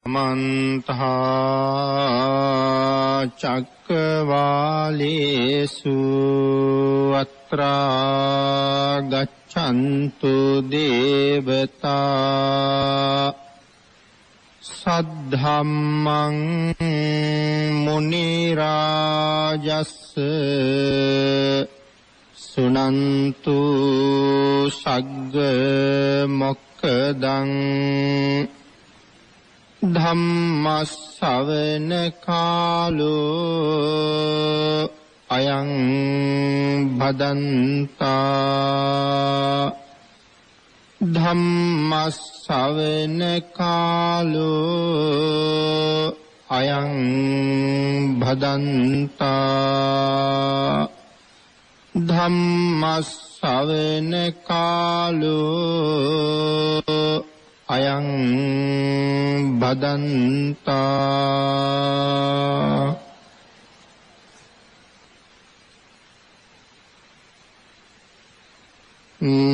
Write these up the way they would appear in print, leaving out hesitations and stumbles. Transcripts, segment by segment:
මන්තා චක්කවාලේසු අත්‍රා ගච්ඡන්තු දේවතා සද්ධම්මං මුනි රාජස්ස සුනන්තු සග්ග මොක්ඛදං ධම්මස්සවන කාලෝ අයං භදන්තා ධම්මස්සවන කාලෝ අයං භදන්තා ධම්මස්සවන කාලෝ අයං භදන්තා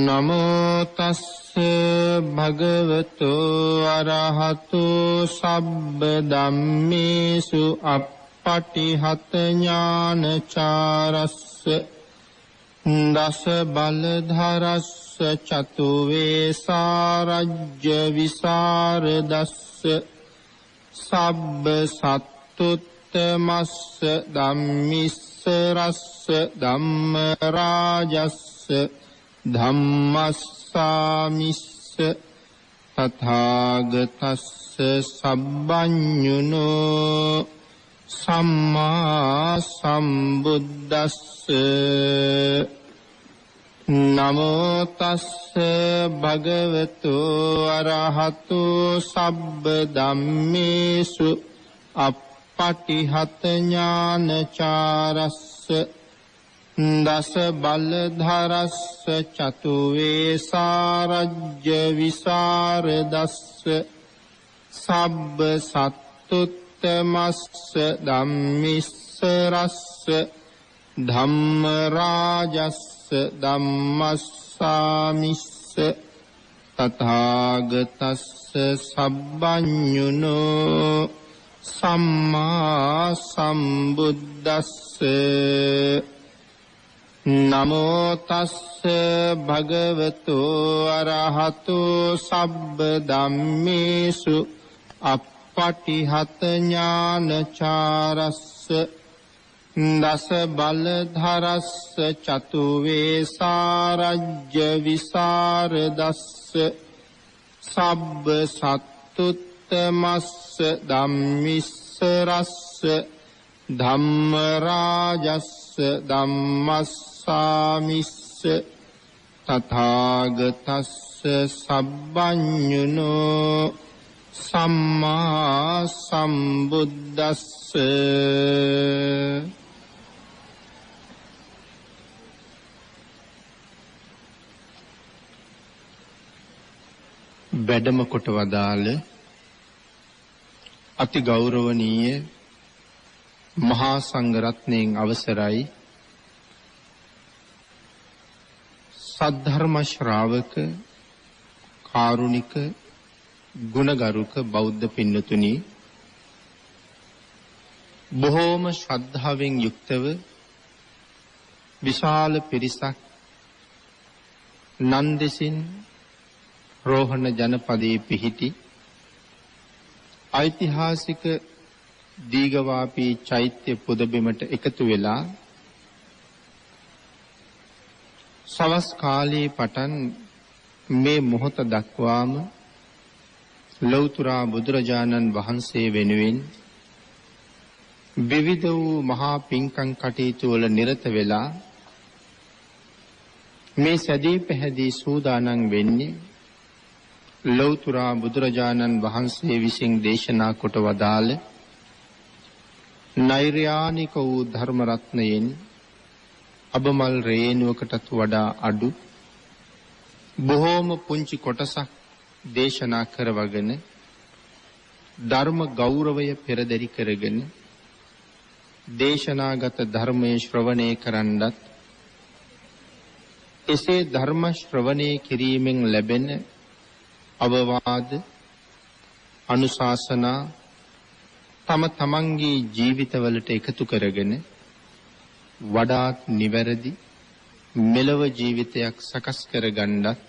නමෝ තස්ස භගවතු අරහතු සබ්බ ධම්මේසු අප්පටිහත ඥානචාරස්ස දස බලධරස්ස චතු වේසාරජ්‍ය විසරදස්ස සබ්බ සත්තුත්තමස්ස ධම්මිස්ස රස්ස ධම්ම රාජස්ස ධම්මස්සාමිස්ස තථාගතස්ස සබ්බඤුනෝ සම්මා සම්බුද්දස්ස නමෝ තස්ස භගවතු අරහතු සබ්බ ධම්මේසු අප්පටිහත ඥානචාරස්ස දස බලධරස්ස චතු වේසාරජ්‍ය විසරදස්ස සබ්බ සත්තුත්තමස්ස ධම්මිස්ස රස්ස ධම්ම රාජස්ස ධම්මස්සාමිස්ස තථාගතස්ස සබ්බඤුනෝ සම්මා සම්බුද්දස්ස නමෝ තස්ස භගවතු අරහතු සබ්බ ධම්මේසු අප්පටිහත ඥානචාරස්ස දස බලධරස්ස චතු වේසාරජ්‍ය විසරදස්ස සබ්බ සත්තුත්තමස්ස ධම්මිස්ස රස්ස ධම්ම රාජස්ස ධම්මස්සාමිස්ස තථාගතස්ස සබ්බඤුනෝ සම්මා සම්බුද්දස්ස වැඩම කොට වදාළ අති ගෞරවනීය මහා සංඝ රත්නයන් අවසරයි සද්ධර්ම ශ්‍රාවක කාරුණික ගුණගරුක බෞද්ධ පින්නතුනි බොහෝම ශ්‍රද්ධාවෙන් යුක්තව විශාල පිරිසක් නන්දෙසින් රෝහණ ජනපදයේ පිහිටි ඓතිහාසික දීඝවාපී චෛත්‍ය පුදබිමට එකතු වෙලා සවස් කාලයේ පටන් මේ මොහොත දක්වාම ලෞතර බුදුරජාණන් වහන්සේ වෙනුවෙන් විවිධ වූ මහා පින්කම් කටයුතු වල නිරත වෙලා මේ සැදී පැහැදී සූදානම් වෙන්නේ ලෞතර බුදුරජාණන් වහන්සේ විසින් දේශනා කොට වදාළ නෛර්යානික වූ ධර්ම රත්නයෙන් අබමල් රේණුවකටත් වඩා අඩු බොහෝම පුංචි කොටසක් දේශනා කරවගෙන ධර්ම ගෞරවය පෙරදරි කරගෙන දේශනාගත ධර්මයේ ශ්‍රවණය කරන්නත් එසේ ධර්ම ශ්‍රවණය කිරීමෙන් ලැබෙන අවවාද අනුශාසනා තම තමන්ගේ ජීවිතවලට එකතු කරගෙන වඩාත් නිවැරදි මෙලව ජීවිතයක් සකස් කරගන්නත්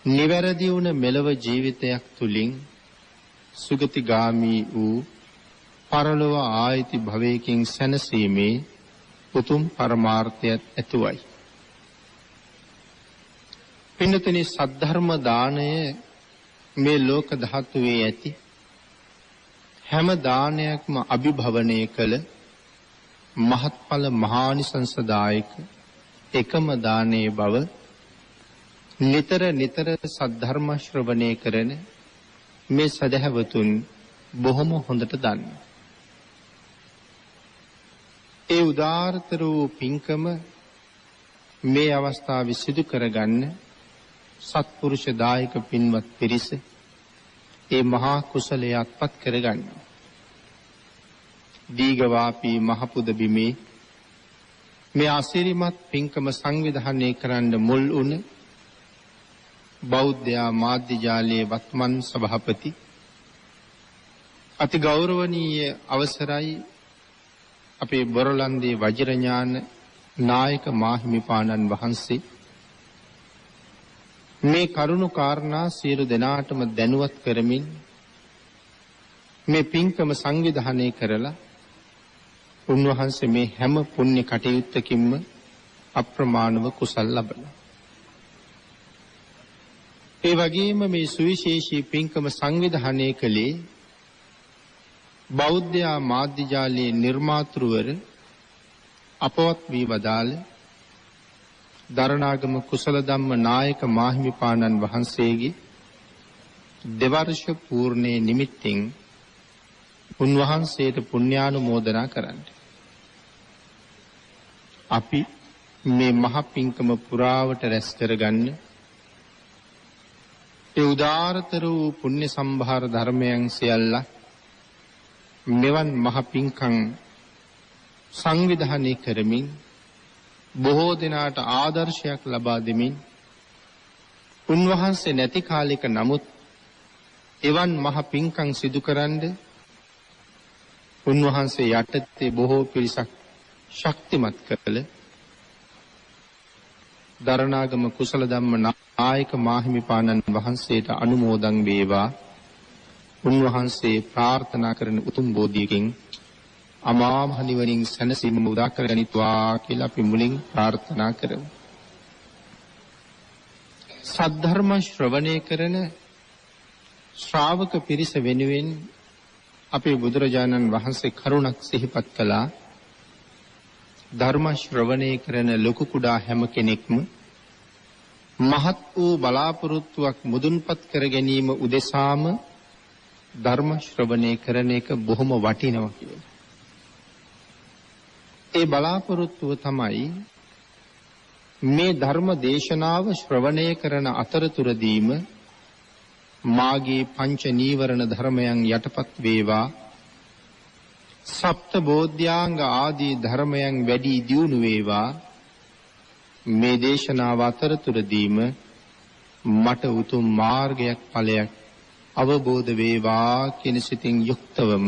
නිවැරදි වුණ මෙලව ජීවිතයක් තුලින් සුගතිගාමී වූ පරලොව ආයති භවයකින් සැනසීමේ උතුම් පරමාර්ථයත් ඇතුවයි. පින්නතනි සද්ධර්ම දාණය මේ ලෝක ධාතුවේ ඇති හැම දානයක්ම අභිභවනය කළ මහත්ඵල මහානිසංසදායක එකම දානයේ බව නිතර නිතර සද්ධර්ම ශ්‍රවණය කරන මේ සදහවතුන් බොහොම හොඳට දන්නවා. ඒ උදාාරතර වූ පින්කම මේ අවස්ථාවේ සිදු කරගන්න සත්පුරුෂ දායක පින්වත් පිරිස ඒ මහා කුසලයේ අත්පත් කරගන්න. දීගවාපී මහපුද බිමේ මේ අසිරිමත් පින්කම සංවිධානය කරන්න මුල් වුණ බෞද්ධ මාධ්‍ය ජාලයේ වත්මන් සභාපති අති ගෞරවනීය අවසරයි අපේ බොරලන්දේ වජිරඥාන නායක මාහිමිපාණන් වහන්සේ මේ කරුණු කාරණා සියලු දෙනාටම දැනුවත් කරමින් මේ පින්කම සංවිධානය කරලා උන්වහන්සේ මේ හැම පුණ්‍ය කටයුත්තකින්ම අප්‍රමාණව කුසල් ලබනවා. ඒ වගේම මේ සුවිශේෂී පින්කම සංවිධානය කළේ බෞද්ධ මාධ්‍ය ජාලයේ නිර්මාතෘවර අපවත් වී වදාළ දරණාගම කුසල ධම්ම නායක මාහිමිපාණන් වහන්සේගේ දෙවර්ෂ පූර්ණේ නිමිත්තෙන් උන්වහන්සේට පුණ්‍යානුමෝදනා කරන්න. අපි මේ මහ පින්කම පුරාවට රැස් කරගන්න ඒ උදාාරතර වූ පුණ්‍ය සම්භාර ධර්මයන් සියල්ල මෙවන් මහ පින්කම් සංවිධානය කරමින් බොහෝ දෙනාට ආදර්ශයක් ලබා දෙමින් උන්වහන්සේ නැති කාලයක නමුත් එවන් මහ පින්කම් සිදු කරන්න උන්වහන්සේ යටතේ බොහෝ පිරිසක් ශක්තිමත් කළ දරණාගම කුසල ධම්ම නායක මාහිමිපාණන් වහන්සේට අනුමෝදන් වේවා. උන්වහන්සේ ප්‍රාර්ථනා කරන උතුම් බෝධියකින් අමා මහ නිවනින් සැනසීම උදා කරගනිත්වා කියලා අපි මුලින් ප්‍රාර්ථනා කරමු. සද්ධර්ම ශ්‍රවණය කරන ශ්‍රාවක පිරිස වෙනුවෙන් අපේ බුදුරජාණන් වහන්සේ කරුණක් සිහිපත් කළා. ධර්ම ශ්‍රවණය කරන ලොකු කුඩා හැම කෙනෙක්ම මහත් වූ බලාපොරොත්තුවක් මුදුන්පත් කර ගැනීම උදෙසාම ධර්ම ශ්‍රවණය කරන එක බොහොම වටිනවා කියලා. ඒ බලාපොරොත්තුව තමයි මේ ධර්ම දේශනාව ශ්‍රවණය කරන අතරතුරදීම මාගේ පංච නීවරණ ධර්මයන් යටපත් වේවා. සප්ත බෝධ්‍යාංග ආදී ධර්මයන් වැඩි දියුණු වේවා. මේ දේශනාව අතරතුරදීම මට උතුම් මාර්ගයක් ඵලයක් අවබෝධ වේවා කියන සිතින් යුක්තවම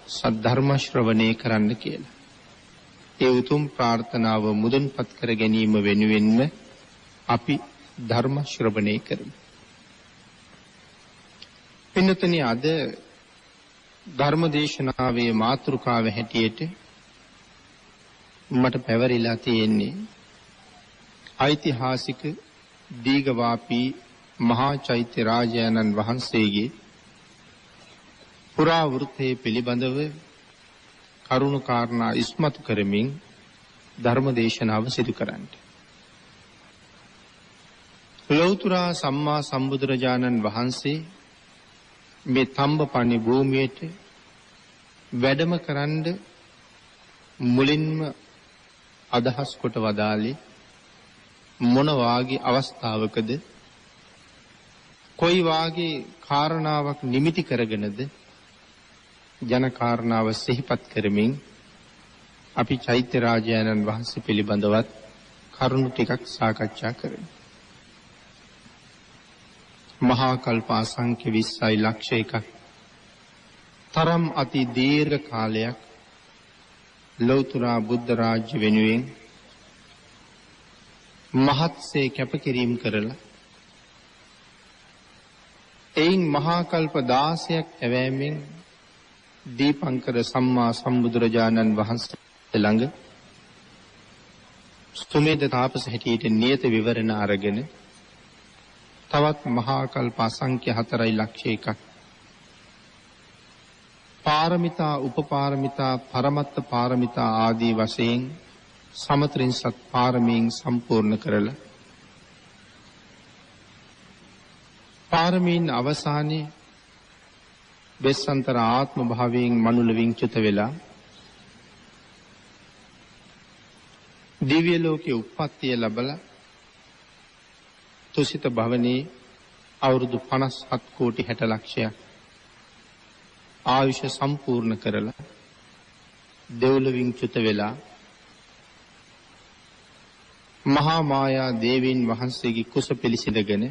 සද්ධර්ම ශ්‍රවණය කරන්න කියලා. ඒ උතුම් ප්‍රාර්ථනාව මුදුන්පත් කර ගැනීම වෙනුවෙන්ම අපි ධර්ම ශ්‍රවණය කරමු. පින්නතනි අද ධර්මදේශනාවේ මාතෘකාව හැටියට මට පැවරිලා තියෙන්නේ ඓතිහාසික දීඝවාපී මහා චෛත්‍ය රාජානන් වහන්සේගේ පුරා වෘත්තයේ පිළිබඳව කරුණු කාරණා ඉස්මතු කරමින් ධර්මදේශනාව සිදු කරන්න. ලෞතර සම්මා සම්බුදුරජාණන් වහන්සේ මේ තම්බපණි භූමියට වැඩම කරන්න මුලින්ම අදහස් කොට වදාළේ මොන වාගේ අවස්ථාවකද කොයි වාගේ කාරණාවක් නිමිති කරගෙනද ජන කාරණාව සිහිපත් කරමින් අපි චෛත්‍ය රාජානන් වහන්සේ පිළිබඳවත් කරුණු ටිකක් සාකච්ඡා කරමු. මහා කල්ප අසංඛ්‍ය 20යි ලක්ෂ එකක් තරම් අති දීර්ඝ කාලයක් ලෞතර බුද්ධ රාජ්‍ය වෙනුවෙන් මහත්සේ කැපකිරීම කරලා එයින් මහා කල්ප 16ක් ඇවෑමෙන් දීපංකර සම්මා සම්බුදුරජාණන් වහන්සේ ළඟ සුමේද තාපස හැටියට නියත විවරණ අරගෙන තවත් මහා කල්ප අසංඛ්‍ය 4 ලක්ෂ එකක් පාරමිතා උපපාරමිතා පරමත්ත පාරමිතා ආදී වශයෙන් සමත්‍රින්සත් පාරමීන් සම්පූර්ණ කරලා පාරමීන් අවසානයේ බෙස්සන්තර ආත්ම භාවයෙන් මනුලවින් චුත වෙලා දිව්‍ය ලෝකයේ උප්පත්තිය ලැබලා තුසිත භවනේ අවුරුදු 57 කෝටි 60 ලක්ෂයක් ආයුෂ සම්පූර්ණ කරලා දෙව්ලොවින් චුත වෙලා මහා මායා දේවීන් වහන්සේගේ කුස පිළිසිඳගෙන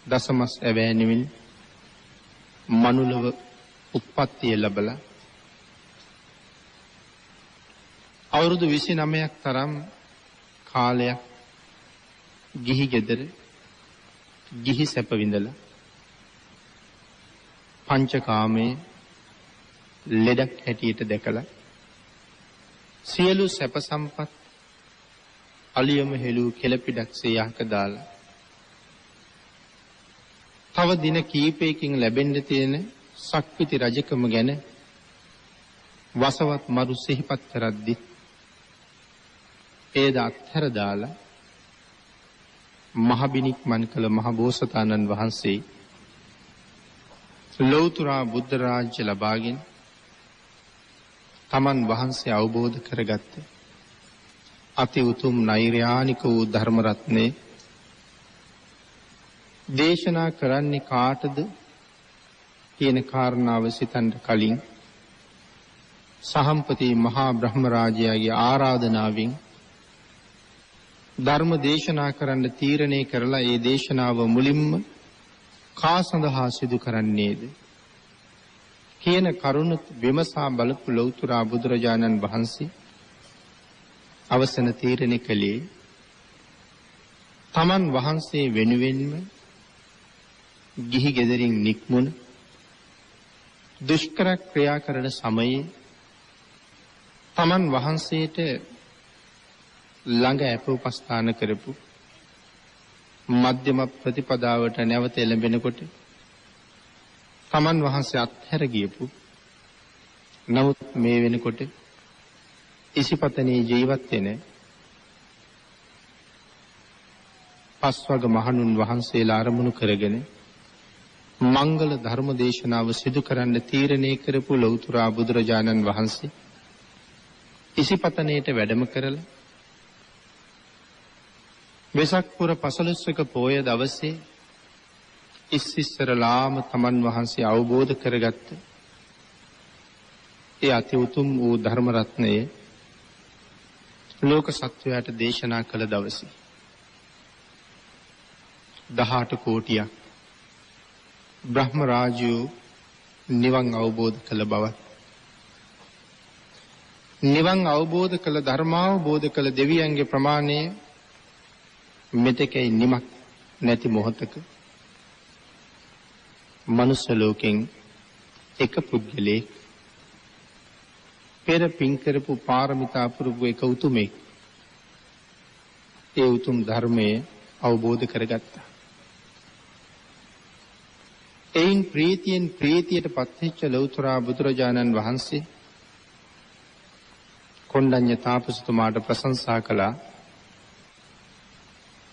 දසමස් ඇවෑනිමින් මනුලව උප්පත්තිය ලැබලා අවුරුදු 29ක් තරම් කාලයක් ගිහි ගෙදර ගිහි සැප විඳලා පංචකාමයේ ලෙඩක් හැටියට දැකලා සියලු සැප සම්පත් අලියම හෙළූ කෙළපිඩක්සේ යහක දාලා තව දින කීපයකින් ලැබෙන්න තියෙන සක්විති රජකම ගැන වසවත් මරු සිහිපත් කරද්දි ඒද අත්හැර දාලා මහබිනික්මන් කළ මහ බෝසතාණන් වහන්සේ ලෞතර බුද්ධ රාජ්‍ය ලබාගෙන තමන් වහන්සේ අවබෝධ කරගත්ත අති උතුම් නෛර්යානික වූ ධර්ම රත්නේ දේශනා කරන්නේ කාටද කියන කාරණාව සිතන්න කලින් සහම්පති මහා බ්‍රහ්ම රාජයාගේ ආරාධනාවෙන් ධර්ම දේශනා කරන්න තීරණය කරලා ඒ දේශනාව මුලින්ම කා සඳහා සිදු කරන්නේද කියන කරුණ විමසා බලපු ලෞතර බුදුරජාණන් වහන්සේ අවසන තීරණය කළේ තමන් වහන්සේ වෙනුවෙන්ම ගිහි ගෙදරින් නික්මුණ දුෂ්කර ක්‍රියා කරන සමයේ තමන් වහන්සේට ළඟ අප උපස්ථාන කරපු මධ්‍යම ප්‍රතිපදාවට නැවත එළඹෙනකොට තමන් වහන්සේ අත්හැර ගියපු නමුත් මේ වෙනකොට ඉසිපතනේ ජීවත් වෙන පස්වග මහණුන් වහන්සේලා අරමුණු කරගෙන මංගල ධර්ම දේශනාව සිදු කරන්න තීරණය කරපු ලෞතර බුදුරජාණන් වහන්සේ ඉසිපතනේට වැඩම කරලා වෙසක් පුර 15ක පෝය දවසේ ඉස්සරලාම තමන් වහන්සේ අවබෝධ කරගත්ත ඒ අති උතුම් වූ ධර්ම රත්නය ලෝක සත්වයාට දේශනා කළ දවසේ 18 කෝටියක් බ්‍රහ්ම රාජ්‍යෝ නිවන් අවබෝධ කළ බවත් නිවන් අවබෝධ කළ ධර්මාවබෝධ කළ දෙවියන්ගේ ප්‍රමාණය මෙතෙකයි නිමක් නැති මොහොතක මනුස්ස ලෝකෙන් එක පුද්ගලෙක් පෙර පින් කරපු පාරමිතා පුරුපු එක උතුමෙක් ඒ උතුම් ධර්මයේ අවබෝධ කරගත්තා. එයින් ප්‍රීතියෙන් ප්‍රීතියට පත්වෙච්ච ලෞතර බුදුරජාණන් වහන්සේ කොණ්ඩඤ්ඤ තාපසතුමාට ප්‍රශංසා කළා.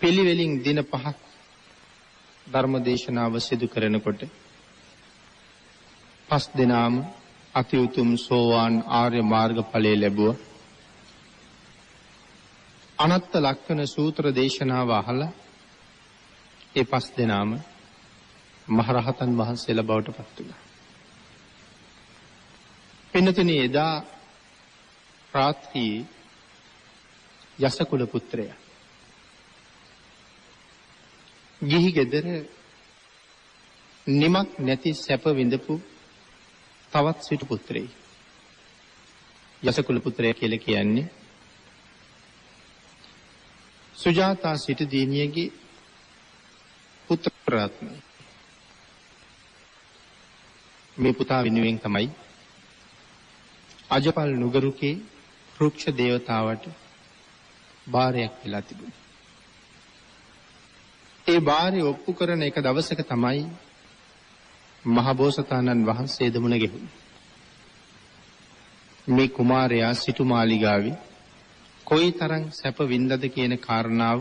පිළිවෙලින් දින 5ක් ධර්ම දේශනාව සිදු කරනකොට 5 දිනාම අති උතුම් සෝවාන් ආර්ය මාර්ග ඵලය ලැබුවා. අනත්ත ලක්ෂණ සූත්‍ර දේශනාව අහලා ඒ 5 දිනාම මහරහතන් වහන්සේලා බවට පත් වුණා. පින්නතුනි එදා රාත්‍රියේ යසකුල පුත්‍රයා ගිහි ගෙදර නිමක් නැති සැප විඳපු තවත් සිටු පුත්‍රයෙක්. යසකුල පුත්‍රය කියලා කියන්නේ සුජාතා සිටු දිනියගේ පුත්‍ර රත්නය. මේ පුතා වෙනුවෙන් තමයි අජපල් නුගරුකේ වෘක්ෂ දේවතාවට බාරයක් වෙලා තිබුණේ. ඒ බාරය ඔප්පු කරන එක දවසක තමයි මහබෝසතාණන් වහන්සේ දමුණ ගෙහුනේ. මේ කුමාරයා සිටු මාලිගාවේ කොයිතරම් සැප වින්දද කියන කාරණාව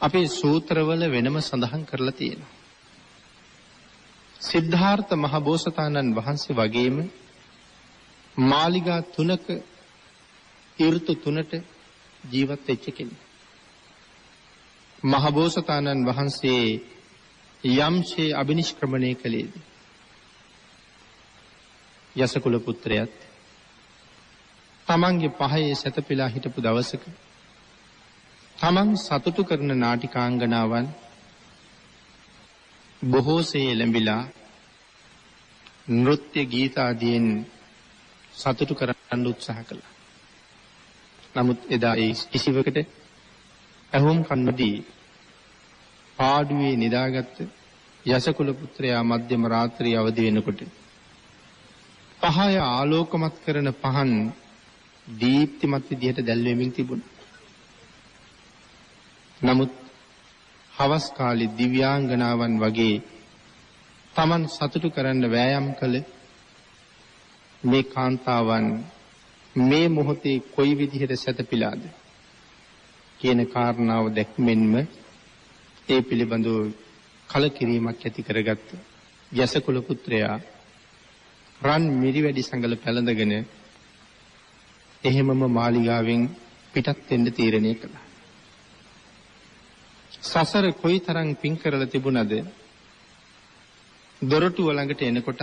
අපේ සූත්‍රවල වෙනම සඳහන් කරලා තියෙනවා. සිද්ධාර්ථ මහබෝසතාණන් වහන්සේ වගේම මාලිගා 3ක ඍතු 3ට ජීවත් වෙච්ච කෙනෙක්. මහබෝසතාණන් වහන්සේ යම්සේ අබිනිෂ්ක්‍රමණය කළේද යසකුල පුත්‍රයාත් තමන්ගේ පහේ සැතපීලා හිටපු දවසක තමන් සතුටු කරන නාටිකාංගනාවන් බොහෝසේ ලැබිලා නෘත්‍ය ගීත ආදීන් සතුටු කරන්න උත්සාහ කළා. නමුත් එදා ඒ කිසිවකට ඇහුම් කන්නදී පාඩුවේ නිදාගත්ත යසකුල පුත්‍රයා මධ්‍යම රාත්‍රියේ අවදි වෙනකොට පහය ආලෝකමත් කරන පහන් දීප්තිමත් විදිහට දැල්වෙමින් තිබුණා. නමුත් හවස් කාලේ දිව්‍යාංගනාවන් වගේ Taman සතුටු කරන්න වෑයම් කළ මේ කාන්තාවන් මේ මොහොතේ කොයි විදිහට සැතපීලාද කියන කාරණාව දැක්මෙන්ම ඒ පිළිබඳව කලකිරීමක් ඇති කරගත්ත යසකුල පුත්‍රයා රන් මිරිවැඩි සංගල පැලඳගෙන එහෙමම මාලිගාවෙන් පිටත් වෙන්න තීරණය කළා. සසර කොයිතරම් පින් කරලා තිබුණද දොරටුව ළඟට එනකොට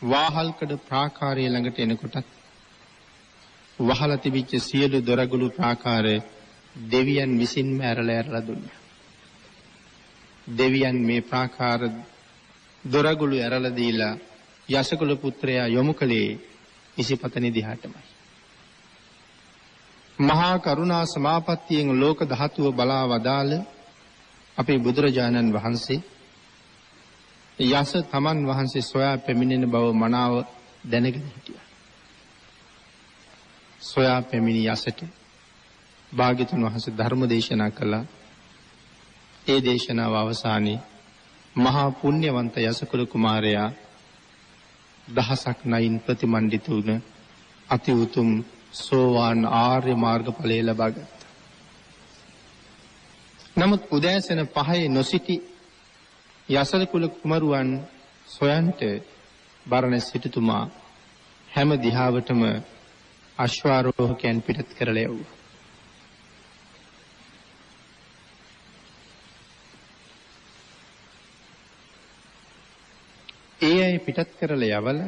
වාහල්කඩ ප්‍රාකාරය ළඟට එනකොට වහලා තිබිච්ච සියලු දොරගුළු ප්‍රාකාර දෙවියන් විසින්ම ඇරලා දුන්නා. දෙවියන් මේ ප්‍රාකාර දොරගුළු ඇරලා දීලා යසකුල පුත්‍රයා යොමු කළේ ඉසිපතනි දිහාටමයි. මහා කරුණා සමාපත්තියෙන් ලෝක ධාතුව බලා වදාළ අපේ බුදුරජාණන් වහන්සේ යස තමන් වහන්සේ සොයා පැමිණෙන බව මනාව දැනගෙන හිටියා. සොයා පැමිණි යසට භාග්‍යතුන් වහන්සේ ධර්ම දේශනා කළා. ඒ දේශනාව අවසානයේ මහා පුණ්‍යවන්ත යසකුල කුමාරයා දහසක් නයින් ප්‍රතිමන්විත වුණ අති උතුම් සෝවාන් ආර්ය මාර්ගඵලය ලබා ගත්තා. නමුත් උදෑසන 5 නොසිටි යසකුල කුමරුවන් සොයන්ට බරණැස් සිටුතුමා හැම දිහාවටම අශ්වාරෝහකයන් පිටත් කරලා යවුවා. ඒ අය පිටත් කරලා යවල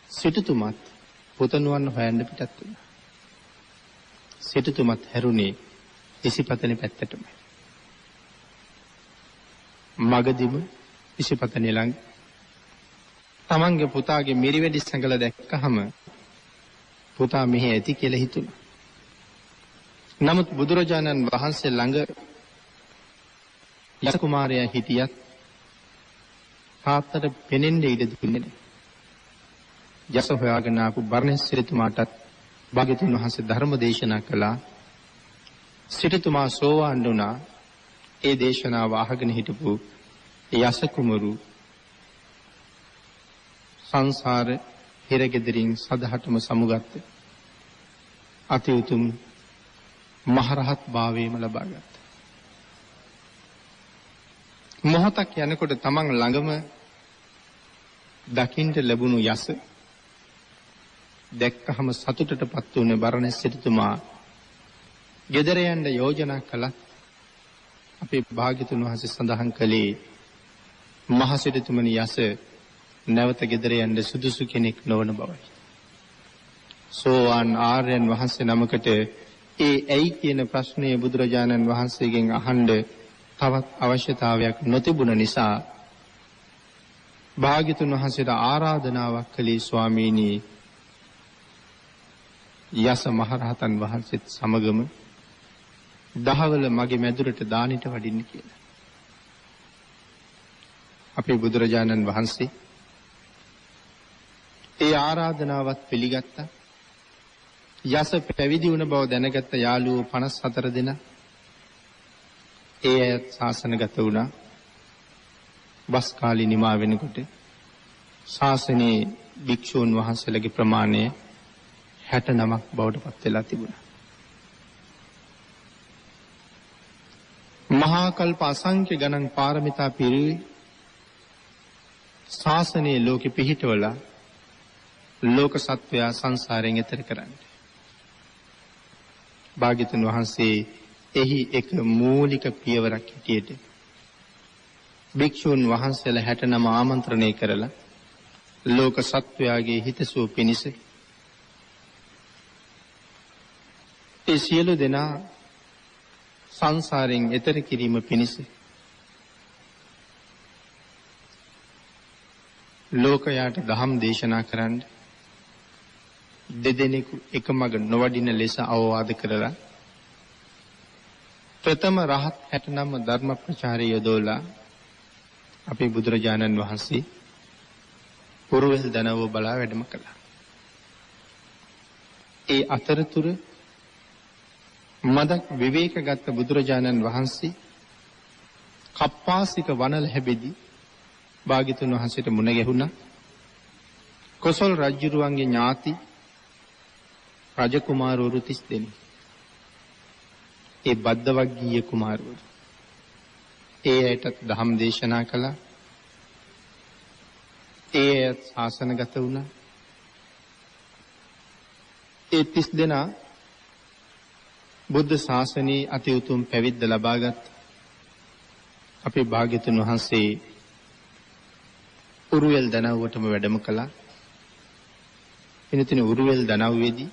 සිටුතුමත් පුතණුවන් හොයන්න පිටත් වුණා. සිටුතුමත් හැරුණේ ඉසිපතනි පැත්තටම. මගදිම ඉසිපතනි ළඟ තමන්ගේ පුතාගේ මිරිවැඩි සංගල දැක්කහම පුතා මෙහි ඇති කියලා හිතුණා. නමුත් බුදුරජාණන් වහන්සේ ළඟ යස කුමාරයා හිටියත් තාත්තට පෙනෙන්න ඉඩ දුන්නේ නැහැ. යස හොයාගෙන ආපු බර්ණස් සිටුමාටත් භාග්‍යතුන් වහන්සේ ධර්ම දේශනා කළා. සිටුමා සෝවාන් වුණා. ඒ දේශනාව අහගෙන හිටපු යස කුමරු සංසාර හිරගෙදරින් සදහටම සමුගත්ත අති උතුම් මහරහත් භාවයම ලබා ගත්තා. මොහොතක් යනකොට තමන් ළඟම දකින්න ලැබුණු යස දැක්කහම සතුටටපත් වුණ බරණැස් සිටුතුමා ගෙදර යන්න යෝජනා කළා. අපේ භාග්‍යතුන් වහන්සේ සඳහන් කළේ මහ සිටුතුමනි යස නැවත ගෙදර යන්න සුදුසු කෙනෙක් නොවන බවයි. සෝවාන් ආර්යයන් වහන්සේ නමකට ඒ ඇයි කියන ප්‍රශ්නය බුදුරජාණන් වහන්සේගෙන් අහන්න තවත් අවශ්‍යතාවයක් නොතිබුණ නිසා භාග්‍යතුන් වහන්සේට ආරාධනාවක් කළේ ස්වාමීනි යස මහරහතන් වහන්සේත් සමගම දහවල මගේ මැදුරට දානෙට වඩින්න කියලා. අපේ බුදුරජාණන් වහන්සේ ඒ ආරාධනාවත් පිළිගත්තා. යස පැවිදි වුණ බව දැනගත්ත යාළුවෝ 54 දෙනා ඒ අයත් ශාසනගත වුණා. වස් කාලේ නිමා වෙනකොට ශාසනයේ භික්ෂූන් වහන්සේලාගේ ප්‍රමාණය 69ක් බවට පත් වෙලා තිබුණා. මහා කල්ප අසංඛ්‍ය ගණන් පාරමිතා පිරුවේ ශාසනයේ ලෝකෙ පිහිටවලා ලෝක සත්වයා සංසාරයෙන් එතර කරන්නේ. භාග්‍යතුන් වහන්සේ එහි එක මූලික පියවරක් හිටියට භික්ෂූන් වහන්සේලා 69 ආමන්ත්‍රණය කරලා ලෝක සත්වයාගේ හිතසුව පිණිස ඒ සියලු දෙනා සංසාරයෙන් එතර කිරීම පිණිස ලෝකයාට ධම් දේශනා කරන්න දෙදෙනෙකු එකමග නොවඩින ලෙස අවවාද කරලා ප්‍රථම රහත් 69 ධර්ම ප්‍රචාරය යොදවලා අපේ බුදුරජාණන් වහන්සේ පුරවැල් දනව බලා වැඩම කළා. ඒ අතරතුර මදක් විවේක ගත්ත බුදුරජාණන් වහන්සේ කප්පාසික වනල හැබෙදී භාග්‍යතුන් වහන්සේට මුණ ගැහුණා. කොසල් රජුරුවන්ගේ ඥාති රජකුමාරවරු 30 දෙනෙක්. ඒ බද්දවග්ගීය කුමාරවරු. ඒ ඇයටත් ධම් දේශනා කළා. ඒ ඇයත් ශාසනගත වුණා. ඒ 30 දෙනා බුද්ධ ශාසනයේ අති උතුම් පැවිද්ද ලබාගත් අපේ භාග්‍යතුන් වහන්සේ උරුවෙල් දනව්වටම වැඩම කළා. එනිතින උරුවෙල් දනව්වේදී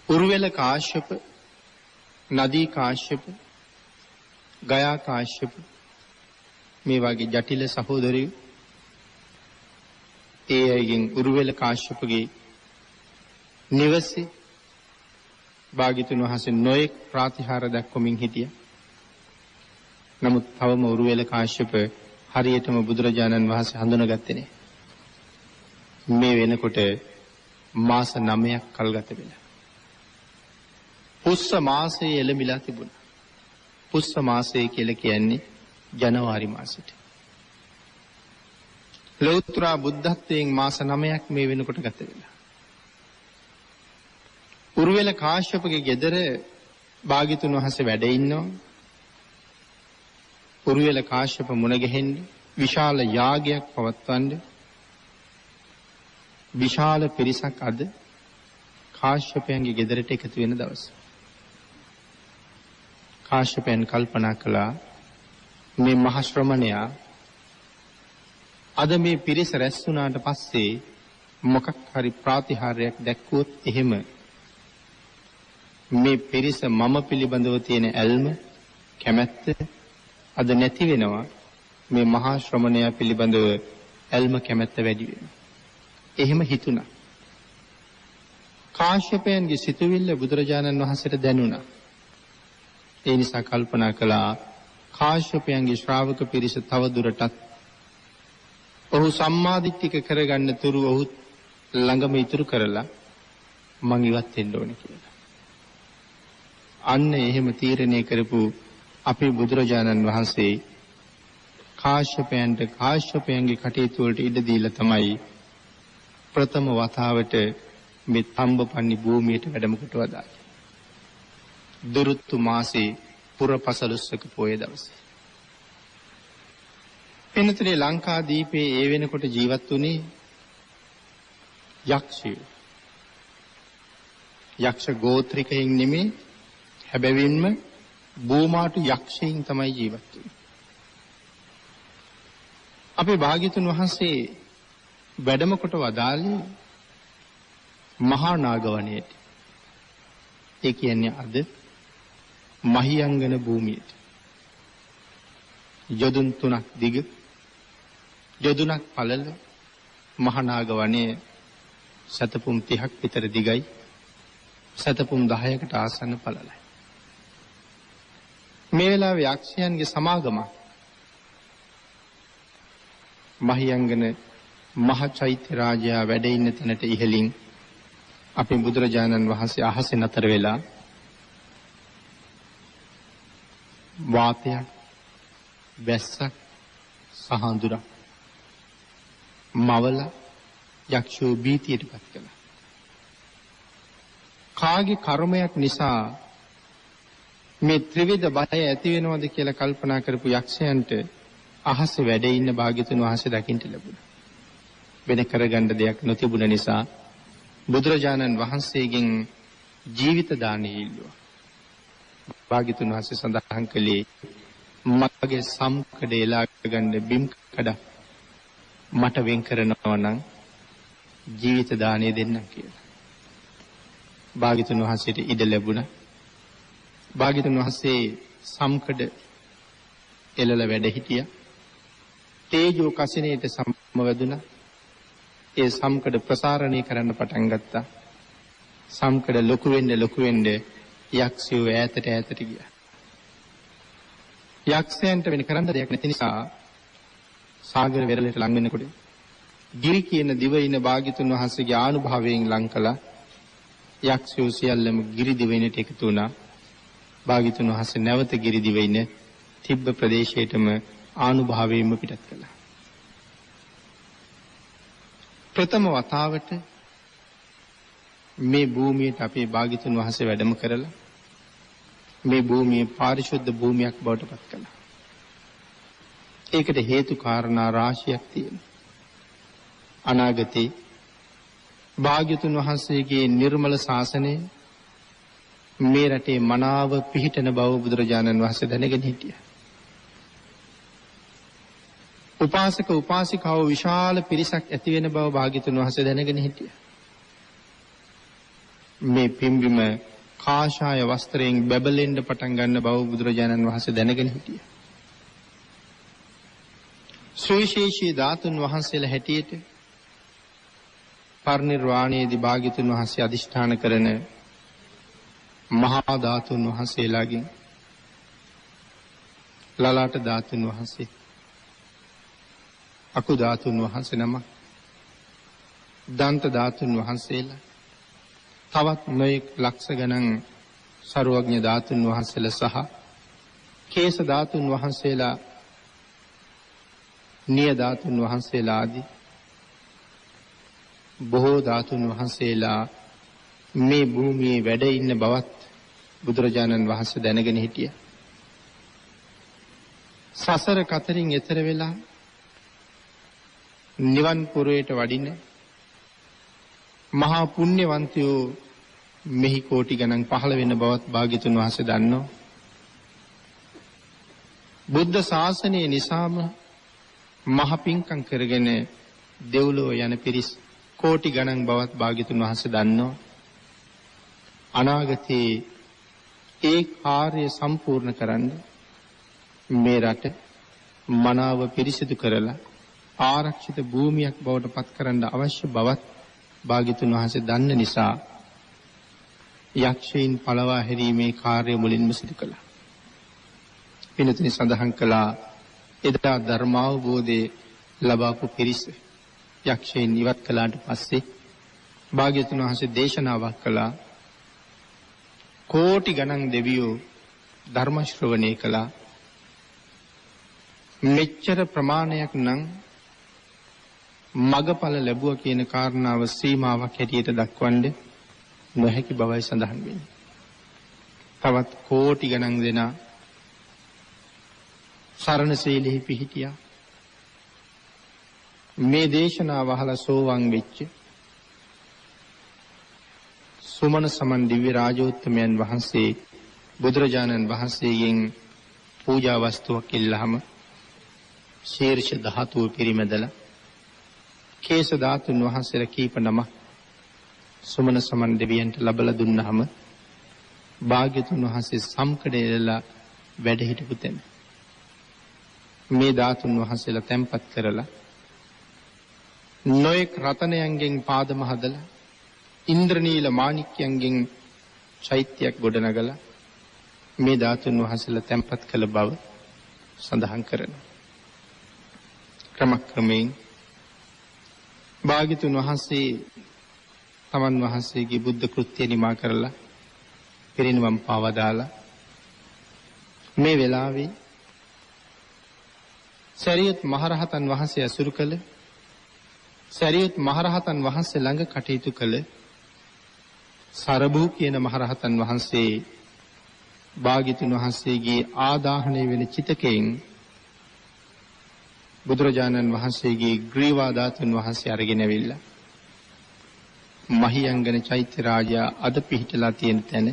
උරුවෙල කාශ්‍යප, නදී කාශ්‍යප, ගයා කාශ්‍යප මේ වගේ ජටිල සහෝදරයෝ ඒ අයගෙන් උරුවෙල කාශ්‍යපගේ නිවසේ භාග්‍යතුන් වහන්සේ නොයෙක් ප්‍රාතිහාර දක්වමින් හිටියා. නමුත් තවම උරුවෙල කාශ්‍යප හරියටම බුදුරජාණන් වහන්සේ හඳුනාගත්තේ නැහැ. මේ වෙනකොට මාස 9ක් කල් ගත වෙලා. පුස්ස මාසයේ එළඹිලා තිබුණා. පුස්ස මාසය කියලා කියන්නේ ජනවාරි මාසෙට. ලෞතර බුද්ධත්වයෙන් මාස 9ක් මේ වෙනකොට ගත වෙලා. උරුවෙල කාශ්‍යපගේ ගෙදර භාග්‍යතුන් වහන්සේ වැඩ ඉන්නවා. උරුවෙල කාශ්‍යප මුණ ගැහෙන්න විශාල යාගයක් පවත්වන්න විශාල පිරිසක් අද කාශ්‍යපයන්ගේ ගෙදරට එකතු වෙන දවස. කාශ්‍යපයන් කල්පනා කළා මේ මහ ශ්‍රමණයා අද මේ පිරිස රැස් වුණාට පස්සේ මොකක් හරි ප්‍රාතිහාර්යයක් දැක්වුවොත් එහෙම මේ පිරිස මම පිළිබඳව තියෙන ඇල්ම කැමැත්ත අද නැති වෙනවා. මේ මහා ශ්‍රමණයා පිළිබඳව ඇල්ම කැමැත්ත වැඩි වෙනවා. එහෙම හිතුණා. කාශ්‍යපයන්ගේ සිතුවිල්ල බුදුරජාණන් වහන්සේට දැනුණා. ඒ නිසා කල්පනා කළා කාශ්‍යපයන්ගේ ශ්‍රාවක පිරිස තව දුරටත් ඔහු සම්මාදිට්ඨික කරගන්න තුරු ඔහු ළඟම ඉතුරු කරලා මං ඉවත් වෙන්න ඕනේ කියලා. අන්න එහෙම තීරණය කරපු අපේ බුදුරජාණන් වහන්සේ කාශ්‍යපයන්ට කාශ්‍යපයන්ගේ කටයුතු වලට ඉඩ දීලා තමයි ප්‍රථම වතාවට මේ තම්බපන්නි භූමියට වැඩම කොට වදාළේ. දුරුත්තු මාසේ පුරපසළොස්වක පොය දවසේ. එනතුරේ ලංකාදීපේ ඒ වෙනකොට ජීවත් වුණේ යක්ෂයෝ. යක්ෂ ගෝත්‍රිකයින් නෙමේ හැබැවින්ම බෝමාටු යක්ෂයින් තමයි ජීවත් වෙන්නේ. අපේ භාග්‍යතුන් වහන්සේ වැඩම කොට වදාළේ මහා නාගවනයේට. ඒ කියන්නේ අද මහියංගන භූමියට. යොදුන් 3ක් දිග, යොදුනක් පළල, මහානාග වනයේ සතපුම් 30ක් විතර දිගයි, සතපුම් 10කට ආසන්න පළලයි. මේ වෙලාවේ යක්ෂයන්ගේ සමාගම මහියංගන මහ චෛත්‍ය රාජයා වැඩ ඉන්න තැනට ඉහළින් අපේ බුදුරජාණන් වහන්සේ අහසේ නතර වෙලා වාතයක්, වැස්සක්, සහඳුරක් මවල යක්ෂෝ බීතියටපත් කළා. කාගේ කර්මයක් නිසා මේ ත්‍රිවිධ බය ඇති වෙනවද කියලා කල්පනා කරපු යක්ෂයන්ට අහසේ වැඩ ඉන්න භාග්‍යතුන් වහන්සේ දකින්න ලැබුණා. වෙන කරගන්න දෙයක් නොතිබුණ නිසා බුදුරජාණන් වහන්සේගෙන් ජීවිත දානය ඉල්ලුවා. භාග්‍යතුන් වහන්සේ සඳහන් කළේ මගේ සම්කඩ එලා ගන්න බිම් කඩ මට වෙන් කරනවා නම් ජීවිත දානය දෙන්නම් කියලා. භාග්‍යතුන් වහන්සේට ඉඩ ලැබුණා. භාග්‍යතුන් වහන්සේ සම්කඩ එළල වැඩ හිටියා. තේජෝ කසිනේට සමවැදුණා. ඒ සම්කඩ ප්‍රසාරණය කරන්න පටන් ගත්තා. සම්කඩ ලොකු වෙන්න යක්ෂයෝ ඈතට ගියා. යක්ෂයන්ට වෙන කරන්න දෙයක් නැති නිසා සාගර වෙරළට ලං වෙනකොට ගිරි කියන දිවයින භාග්‍යතුන් වහන්සේගේ ආනුභාවයෙන් ලං කළා. යක්ෂයෝ සියල්ලම ගිරි දිවයිනට එකතු වුණා. භාග්‍යතුන් වහන්සේ නැවත ගිරි දිවයින තිබ්බ ප්‍රදේශයටම ආනුභාවයෙන්ම පිටත් කළා. ප්‍රථම වතාවට මේ භූමියට අපේ භාග්‍යතුන් වහන්සේ වැඩම කරලා මේ භූමිය පාරිශුද්ධ භූමියක් බවට පත් කළා. ඒකට හේතු කාරණා රාශියක් තියෙනවා. අනාගතේ භාග්‍යතුන් වහන්සේගේ නිර්මල ශාසනය මේ රටේ මනාව පිහිටන බව බුදුරජාණන් වහන්සේ දැනගෙන හිටියා. උපාසක උපාසිකාව විශාල පිරිසක් ඇති වෙන බව භාග්‍යතුන් වහන්සේ දැනගෙන හිටියා. මේ පිම්බිම කාෂාය වස්ත්‍රයෙන් බැබලෙන්න පටන් ගන්න බව බුදුරජාණන් වහන්සේ දැනගෙන හිටියා. සුවිශේෂී ධාතුන් වහන්සේලා හැටියට පරිනිර්වාණයේදී භාග්‍යතුන් වහන්සේ අදිෂ්ඨාන කරන මහා ධාතුන් වහන්සේලාගෙන් ලලාට ධාතුන් වහන්සේ, අකු ධාතුන් වහන්සේ නම, දන්ත ධාතුන් වහන්සේලා, තවත් නොයෙක් ලක්ෂ ගණන් සර්වඥ ධාතුන් වහන්සේලා සහ කේශ ධාතුන් වහන්සේලා, නිය ධාතුන් වහන්සේලා ආදී බොහෝ ධාතුන් වහන්සේලා මේ භූමියේ වැඩ ඉන්න බවත් බුදුරජාණන් වහන්සේ දැනගෙන හිටියා. සසර කතරින් එතර වෙලා නිවන් පුරයට වඩින මහා පුණ්‍යවන්තයෝ මෙහි කෝටි ගණන් පහළ වෙන බවත් භාග්‍යතුන් වහන්සේ දන්නවා. බුද්ධ ශාසනය නිසාම මහ පිංකම් කරගෙන දෙව්ලොව යන පිරිස් කෝටි ගණන් බවත් භාග්‍යතුන් වහන්සේ දන්නවා. අනාගතයේ ඒ කාර්ය සම්පූර්ණ කරන්න මේ රට මනාව පිරිසිදු කරලා ආරක්ෂිත භූමියක් බවට පත් කරන්න අවශ්‍ය බවත් භාග්‍යතුන් වහන්සේ දන්න නිසා යක්ෂයින් පළවා හැරීමේ කාර්ය මුලින්ම සිදු කළා. වෙනතුනි සඳහන් කළා එදා ධර්මාවබෝධයේ ලබාපු පිරිස යක්ෂයින් ඉවත් කළාට පස්සේ භාග්‍යතුන් වහන්සේ දේශනාවක් කළා. කෝටි ගණන් දෙවියෝ ධර්ම ශ්‍රවණය කළා. මෙච්චර ප්‍රමාණයක් නම් මගඵල ලැබුවා කියන කාරණාව සීමාවක් හැටියට දක්වන්නේ නොහැකි බවයි සඳහන් වෙන්නේ. තවත් කෝටි ගණන් දෙනා සරණ සීලෙහි පිහිටියා. මේ දේශනාව අහලා සෝවාන් වෙච්ච සුමන සමන් දිව්‍ය රාජෝත්තමයන් වහන්සේ බුදුරජාණන් වහන්සේගෙන් පූජා වස්තුවක් ඉල්ලහම ශීර්ෂ ධාතුව පිරිමැදලා කේශ ධාතුන් වහන්සේලා කීප නම සුමන සමන් දෙවියන්ට ලබලා දුන්නාම භාග්‍යතුන් වහන්සේ සම්කඩේලා වැඩ හිටපු තැන මේ ධාතුන් වහන්සේලා තැන්පත් කරලා නොයෙක් රතනයන්ගෙන් පාදම හදලා ඉන්ද්‍රනීල මාණික්‍යයන්ගෙන් චෛත්‍යයක් ගොඩනගලා මේ ධාතුන් වහන්සේලා තැන්පත් කළ බව සඳහන් කරනවා. ක්‍රමක්‍රමයෙන් භාග්‍යතුන් වහන්සේ තමන් වහන්සේගේ බුද්ධ කෘත්‍ය නිමා කරලා පිරිනිවන් පාවදාලා මේ වෙලාවේ සරියුත් මහරහතන් වහන්සේ අසුරු කළ සරියුත් මහරහතන් වහන්සේ ළඟ කටයුතු කළ සරභූ කියන මහරහතන් වහන්සේ භාග්‍යතුන් වහන්සේගේ ආදාහණය වෙන චිතකයෙන් බුදුරජාණන් වහන්සේගේ ග්‍රීවා ධාතුන් වහන්සේ අරගෙන ඇවිල්ලා මහියංගන චෛත්‍ය රාජයා අද පිහිටලා තියෙන තැන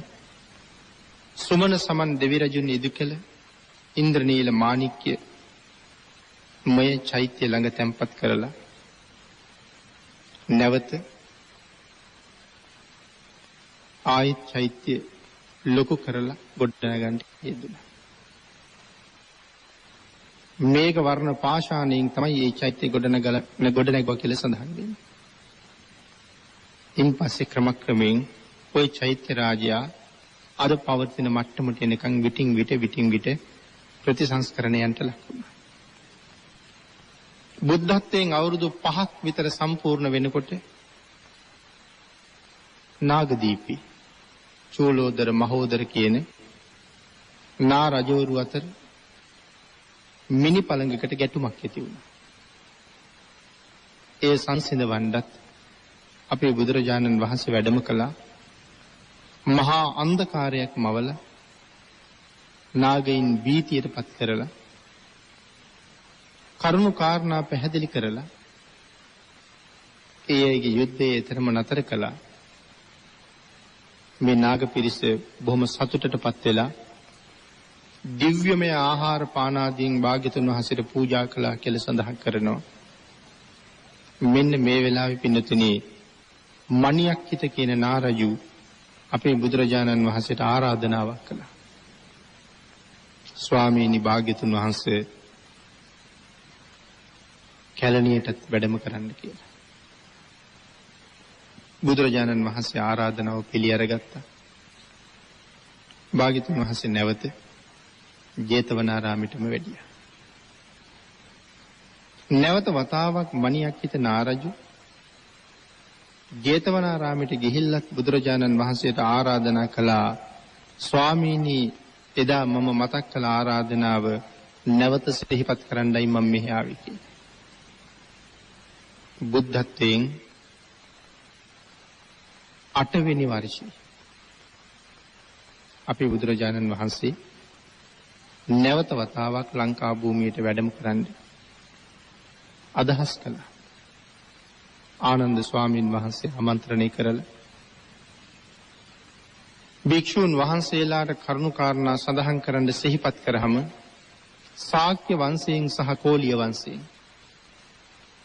සුමන සමන් දෙවි රජුන් ඉදු කළ ඉන්ද්‍රනීල මාණික්‍ය මය චෛත්‍ය ළඟ තැන්පත් කරලා නැවත ආයත් චෛත්‍ය ලොකු කරලා ගොඩනගන්න යෙදුණා. මේක වර්ණ පාෂාණයෙන් තමයි මේ චෛත්‍ය ගොඩනගුවා කියලා සඳහන් වෙන්නේ. ඉන්පස්සේ ක්‍රමක්‍රමයෙන් ওই චෛත්‍ය රාජයා අද පවතින මට්ටමට එනකන් විටින් විට ප්‍රතිසංස්කරණයන්ට ලක් වුණා. බුද්ධත්වයෙන් අවුරුදු 5ක් විතර සම්පූර්ණ වෙනකොට නාගදීපි චූලෝදර මහෝදර කියන නා රජවරු අතර මිනි පළඟකට ගැටුමක් ඇති වුණා. ඒ සංසිඳවන්නත් අපේ බුදුරජාණන් වහන්සේ වැඩම කළා. මහා අන්ධකාරයක් මවලා නාගයින් භීතියටපත් කරලා කරුණු කාරණා පැහැදිලි කරලා ඒ අයගේ යුද්ධය එතරම් නතර කළා. මේ නාග පිරිස බොහොම සතුටටපත් වෙලා දිව්‍යමය ආහාර පාන ආදීන් භාග්‍යතුන් වහන්සේට පූජා කළා කියලා සඳහන් කරනවා. මෙන්න මේ වෙලාවේ පින්නතුනේ මණියක්කිත කියන නාරජු අපේ බුදුරජාණන් වහන්සේට ආරාධනාවක් කළා. ස්වාමීනි භාග්‍යතුන් වහන්සේ කැලණියටත් වැඩම කරන්න කියලා. බුදුරජාණන් වහන්සේ ආරාධනාව පිළි අරගත්තා. භාග්‍යතුන් වහන්සේ නැවත ජේතවනාරාමෙටම වැඩියා. නැවත වතාවක් මණියක්කිත නාරජු ජේතවනාරාමයට ගිහිල්ලත් බුදුරජාණන් වහන්සේට ආරාධනා කළා. ස්වාමීනි එදා මම මතක් කළ ආරාධනාව නැවත සිහිපත් කරන්නයි මම මෙහි ආවේ කියලා. බුද්ධත්වයෙන් 8 වෙනි වර්ෂයේ අපේ බුදුරජාණන් වහන්සේ නැවත වතාවක් ලංකා භූමියට වැඩම කරන්න අදහස් කළා. ආනන්ද ස්වාමීන් වහන්සේ ආමන්ත්‍රණය කරලා භික්ෂූන් වහන්සේලාට කරුණු කාරණා සඳහන් කරන්න සිහිපත් කරාම ශාක්‍ය වංශයෙන් සහ කෝලිය වංශයෙන්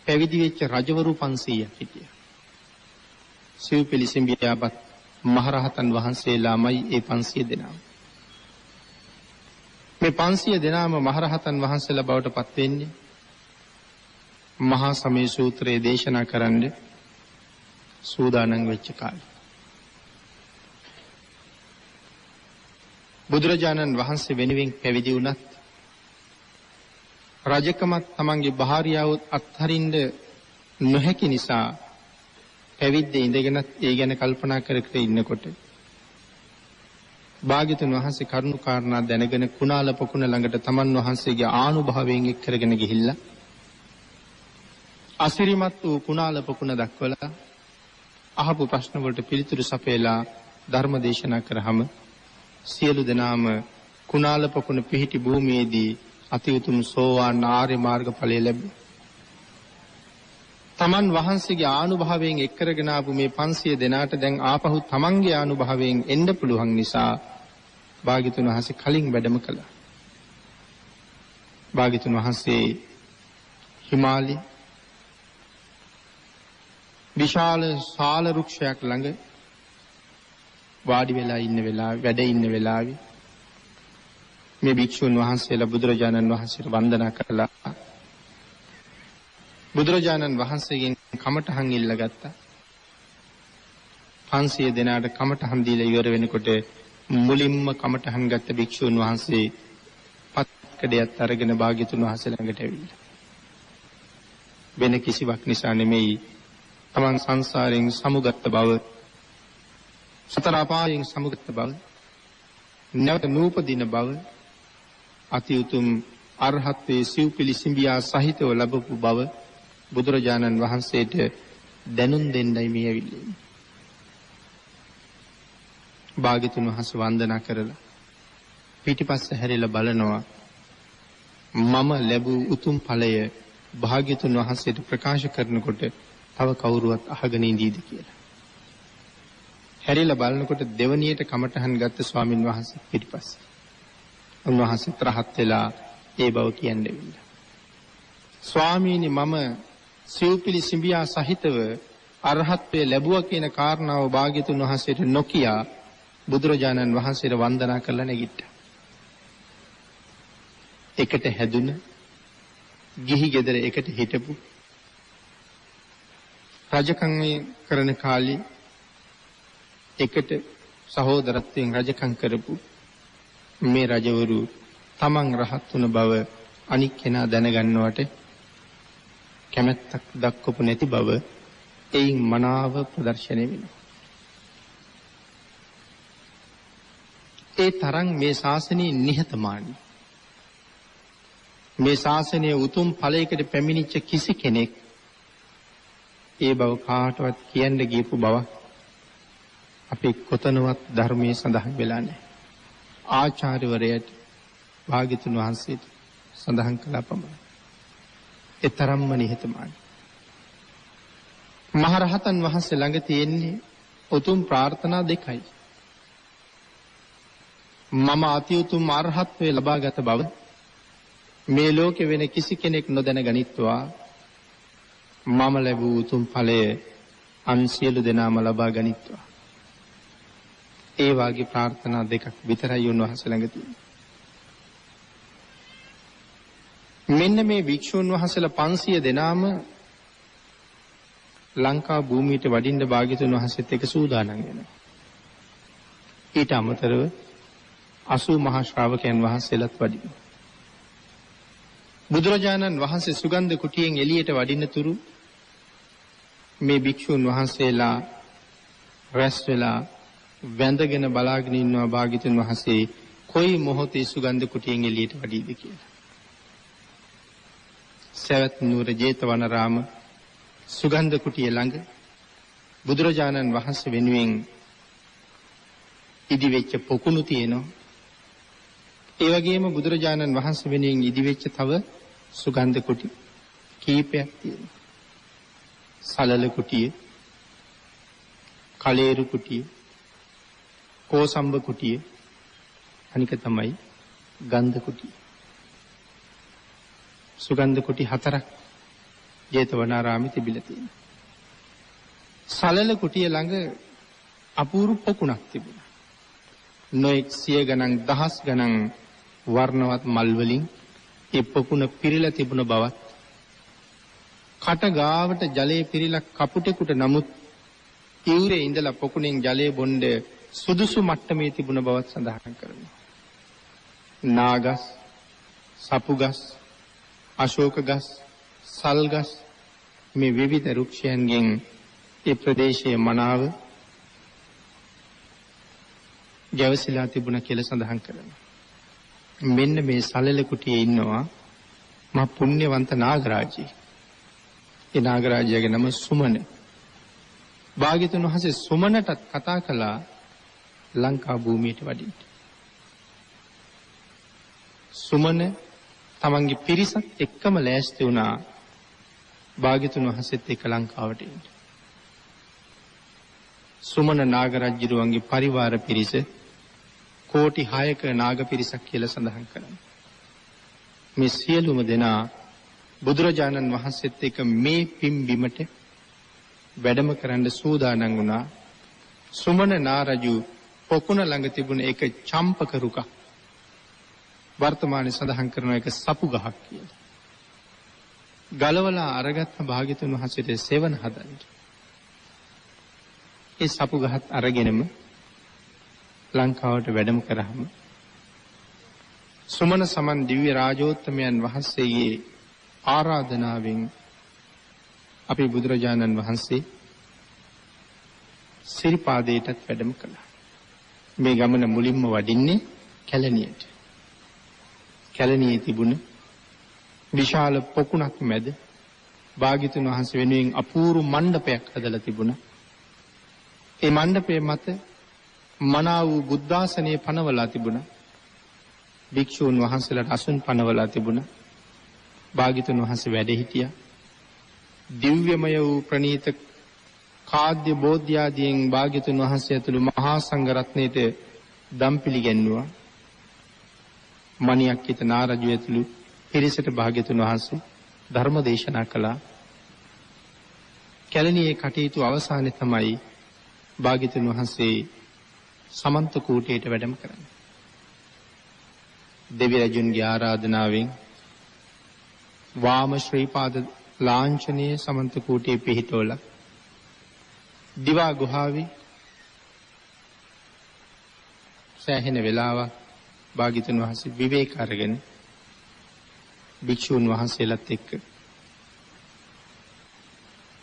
පැවිදි වෙච්ච රජවරු 500ක් හිටියා. සිව්පිලිසිඹියාපත් මහරහතන් වහන්සේලාමයි ඒ 500 දෙනාම. මේ 500 දෙනාම මහරහතන් වහන්සේලා බවට පත් වෙන්නේ මහා සමය සූත්‍රයේ දේශනා කරන්න සූදානම් වෙච්ච කාලේ. බුදුරජාණන් වහන්සේ වෙනුවෙන් පැවිදි වුණත් රජකමත් තමන්ගේ භාර්යාව අත්හරින්න නොහැකි නිසා පැවිද්දේ ඉඳගෙනත් ඒ ගැන කල්පනා කර ඉන්නකොට භාග්‍යතුන් වහන්සේ කරුණු කාරණා දැනගෙන කුණාල පොකුණ ළඟට තමන් වහන්සේගේ ආනුභාවයෙන් එක් කරගෙන ගිහිල්ලා අසිරිමත් වූ කුණාල පොකුණ දක්වලා අහපු ප්‍රශ්න වලට පිළිතුරු සපයලා ධර්ම දේශනා කරාම සියලු දෙනාම කුණාල පොකුණ පිහිටි භූමියේදී අති උතුම් සෝවාන් ආර්ය මාර්ග ඵලය ලැබුවා. තමන් වහන්සේගේ ආනුභාවයෙන් එක් කරගෙන ආපු මේ 500 දෙනාට දැන් ආපහු තමන්ගේ ආනුභාවයෙන් එන්න පුළුවන් නිසා භාග්‍යතුන් වහන්සේ කලින් වැඩම කළා. භාග්‍යතුන් වහන්සේ හිමාලය විශාල සාල වෘක්ෂයක් ළඟ වාඩි වෙලා ඉන්න වෙලාවේ වැඩ ඉන්න වෙලාවේ මේ භික්ෂුන් වහන්සේලා බුදුරජාණන් වහන්සේට වන්දනා කළා. බුදුරජාණන් වහන්සේගෙන් කමඨහන් ඉල්ලගත්තා. 500 දෙනාට කමඨහන් දීලා ඉවර වෙනකොට මුලින්ම කමඨහන් ගත්ත භික්ෂුන් වහන්සේ පත්කඩයක් අරගෙන භාග්‍යතුන් වහන්සේ ළඟට ඇවිල්ලා. වෙන කිසිවක් නිසා නෙමෙයි, තමන් සංසාරයෙන් සමුගත් බව, සතර අපායෙන් සමුගත් බව, නැවත නූපදින බව, අති උතුම් අරහත්ත්වයේ සිව්පිලි සිඹියා සහිතව ලැබපු බව බුදුරජාණන් වහන්සේට දැනුම් දෙන්නයි මේ ඇවිල්ලා. භාග්‍යතුන් වහන්සේ වන්දනා කරලා පිටිපස්ස හැරිලා බලනවා, මම ලැබූ උතුම් ඵලය භාග්‍යතුන් වහන්සේට ප්‍රකාශ කරනකොට තව කවුරුවත් අහගෙන ඉඳීද කියලා. හැරිලා බලනකොට දෙවණියට කමඨහන් ගත්ත ස්වාමින් වහන්සේ පිටිපස්සේ. උන්වහන්සේ තරහත් වෙලා ඒ බව කියන්නේ විලා. ස්වාමීනි, මම සිව්පිලි සිඹියා සහිතව අරහත්ත්වයේ ලැබුවා කියන කාරණාව භාග්‍යතුන් වහන්සේට නොකිය බුදුරජාණන් වහන්සේට වන්දනා කරලා නැගිට්ටා. එකට හැදුන ගිහි ගෙදර එකට හිටපු රජකම් කරන කාලේ එකට සහෝදරත්වයෙන් රජකම් කරපු මේ රජවරු තමන් රහත් වුණ බව අනික් කෙනා දැනගන්නවට කැමැත්තක් දක්වපු නැති බව එයින් මනාව ප්‍රදර්ශනය වෙනවා. ඒ තරම් මේ ශාසනයේ නිහතමානී, මේ ශාසනයේ උතුම් ඵලයකට පැමිණිච්ච කිසි කෙනෙක් ඒ බව කාටවත් කියන්න ගියපු බව අපි කොතනවත් ධර්මයේ සඳහන් වෙලා නැහැ. ආචාර්යවරයාට භාග්‍යතුන් වහන්සේට සඳහන් කළා පමණයි. ඒ තරම්ම නිහතමානී. මහරහතන් වහන්සේ ළඟ තියෙන්නේ උතුම් ප්‍රාර්ථනා දෙකයි. මම අති උතුම් අරහත්ත්වයේ ලබාගත බව මේ ලෝකේ වෙන කිසි කෙනෙක් නොදැන ගනිත්වා. මම ලැබූ උතුම් ඵලය අන් සියලු දෙනාම ලබා ගනිත්වා. ඒ වාගේ ප්‍රාර්ථනා දෙකක් විතරයි උන්වහන්සේ ළඟ තියෙන්නේ. මෙන්න මේ භික්ෂුන් වහන්සේලා 500 දෙනාම ලංකා භූමියට වඩින්න භාග්‍යතුන් වහන්සේත් එක්ක සූදානම් වෙනවා. ඊට අමතරව 80 මහා ශ්‍රාවකයන් වහන්සේලාත් වඩිනවා. බුදුරජාණන් වහන්සේ සුගන්ධ කුටියෙන් එළියට වඩින්න තුරු මේ භික්ෂුන් වහන්සේලා රැස් වෙලා වැඳගෙන බලාගෙන ඉන්නවා භාග්‍යතුන් වහන්සේ කොයි මොහොතේ සුගන්ධ කුටියෙන් එළියට වඩීද කියලා. සවැත් නුවර ජේතවනාරාම සුගන්ධ කුටිය ළඟ බුදුරජාණන් වහන්සේ වෙනුවෙන් ඉදිවෙච්ච පොකුණු තියෙනවා. ඒ වගේම බුදුරජාණන් වහන්සේ වෙනුවෙන් ඉදිවෙච්ච තව සුගන්ධ කුටි කීපයක් තියෙනවා. සලල කුටිය, කලේරු කුටිය, කෝසම්බ කුටිය, අනික තමයි ගන්ධ කුටිය. සුගන්ධ කුටි 4ක් ජේතවනාරාමේ තිබිලා තියෙනවා. සලල කුටිය ළඟ අපූර්ව පොකුණක් තිබුණා. නොඑක් සිය ගණන් දහස් ගණන් වර්ණවත් මල් වලින් ඒ පොකුණ පිරීලා තිබුණ බවත්, කට ගාවට ජලයේ පිරීලා කපුටෙකුට නමුත් ඉවුරේ ඉඳලා පොකුණෙන් ජලය බොන්න සුදුසු මට්ටමේ තිබුණ බවත් සඳහන් කරනවා. නාගස්, සපුගස්, අශෝක ගස්, සල් ගස්, මේ විවිධ වෘක්ෂයන්ගෙන් ඒ ප්‍රදේශයේ මනාව ගැවසිලා තිබුණ කියලා සඳහන් කරනවා. මෙන්න මේ සලල කුටියේ ඉන්නවා මහ පුණ්‍යවන්ත නාගරාජී. ඒ නාගරාජයාගේ නම සුමන. භාග්‍යතුන් වහන්සේ සුමනටත් කතා කළා ලංකා භූමියට වඩින්න. සුමන තමන්ගේ පිරිසත් එක්කම ලෑස්ති වුණා භාග්‍යතුන් වහන්සේත් එක්ක ලංකාවට එන්න. සුමන නාගරජුරුවන්ගේ පරිවාර පිරිස කෝටි 6ක නාග පිරිසක් කියලා සඳහන් කරනවා. මේ සියලුම දෙනා බුදුරජාණන් වහන්සේත් එක්ක මේ පිම්බිමට වැඩම කරන්න සූදානම් වුණා. සුමන නාරජු පොකුණ ළඟ තිබුණ එක චම්පක රුකක් වර්තමානයේ සඳහන් කරන එක සපු ගහක් කියලා. ගලවලා අරගත්ත භාග්‍යතුන් වහන්සේට සෙවණ හදන්න. ඒ සපු ගහත් අරගෙනම ලංකාවට වැඩම කරාම සුමන සමන් දිව්‍ය රාජෝත්තමයන් වහන්සේගේ ආරාධනාවෙන් අපේ බුදුරජාණන් වහන්සේ සිරිපාදයටත් වැඩම කළා. මේ ගමන මුලින්ම වඩින්නේ කැලණියට. කැලණියේ තිබුණ විශාල පොකුණක් මැද භාග්‍යතුන් වහන්සේ වෙනුවෙන් අපූර්ව මණ්ඩපයක් හදලා තිබුණා. ඒ මණ්ඩපයේ මත මනා වූ බුද්ධාසනයේ පනවලා තිබුණා. භික්ෂූන් වහන්සේලාට අසුන් පනවලා තිබුණා. භාග්‍යතුන් වහන්සේ වැඩ හිටියා. දිව්‍යමය වූ ප්‍රණීත කාද්‍ය බෝධ්‍යාදීන් භාග්‍යතුන් වහන්සේ ඇතුළු මහා සංඝ රත්නයේට දම් පිළිගැන්වුවා. මණියක්කිත නාරජු ඇතුළු පිරිසට භාග්‍යතුන් වහන්සේ ධර්ම දේශනා කළා. කැලණියේ කටයුතු අවසානයේ තමයි භාග්‍යතුන් වහන්සේ සමන්ත කූටයට වැඩම කරන්නේ. දෙවි රජුන්ගේ ආරාධනාවෙන් වාම ශ්‍රී පාද ලාංඡනයේ සමන්ත කූටයේ පිහිටවලා දිවා ගුහාවේ සෑහෙන වෙලාවක් භාග්‍යතුන් වහන්සේ විවේක අරගෙන භික්ෂූන් වහන්සේලාත් එක්ක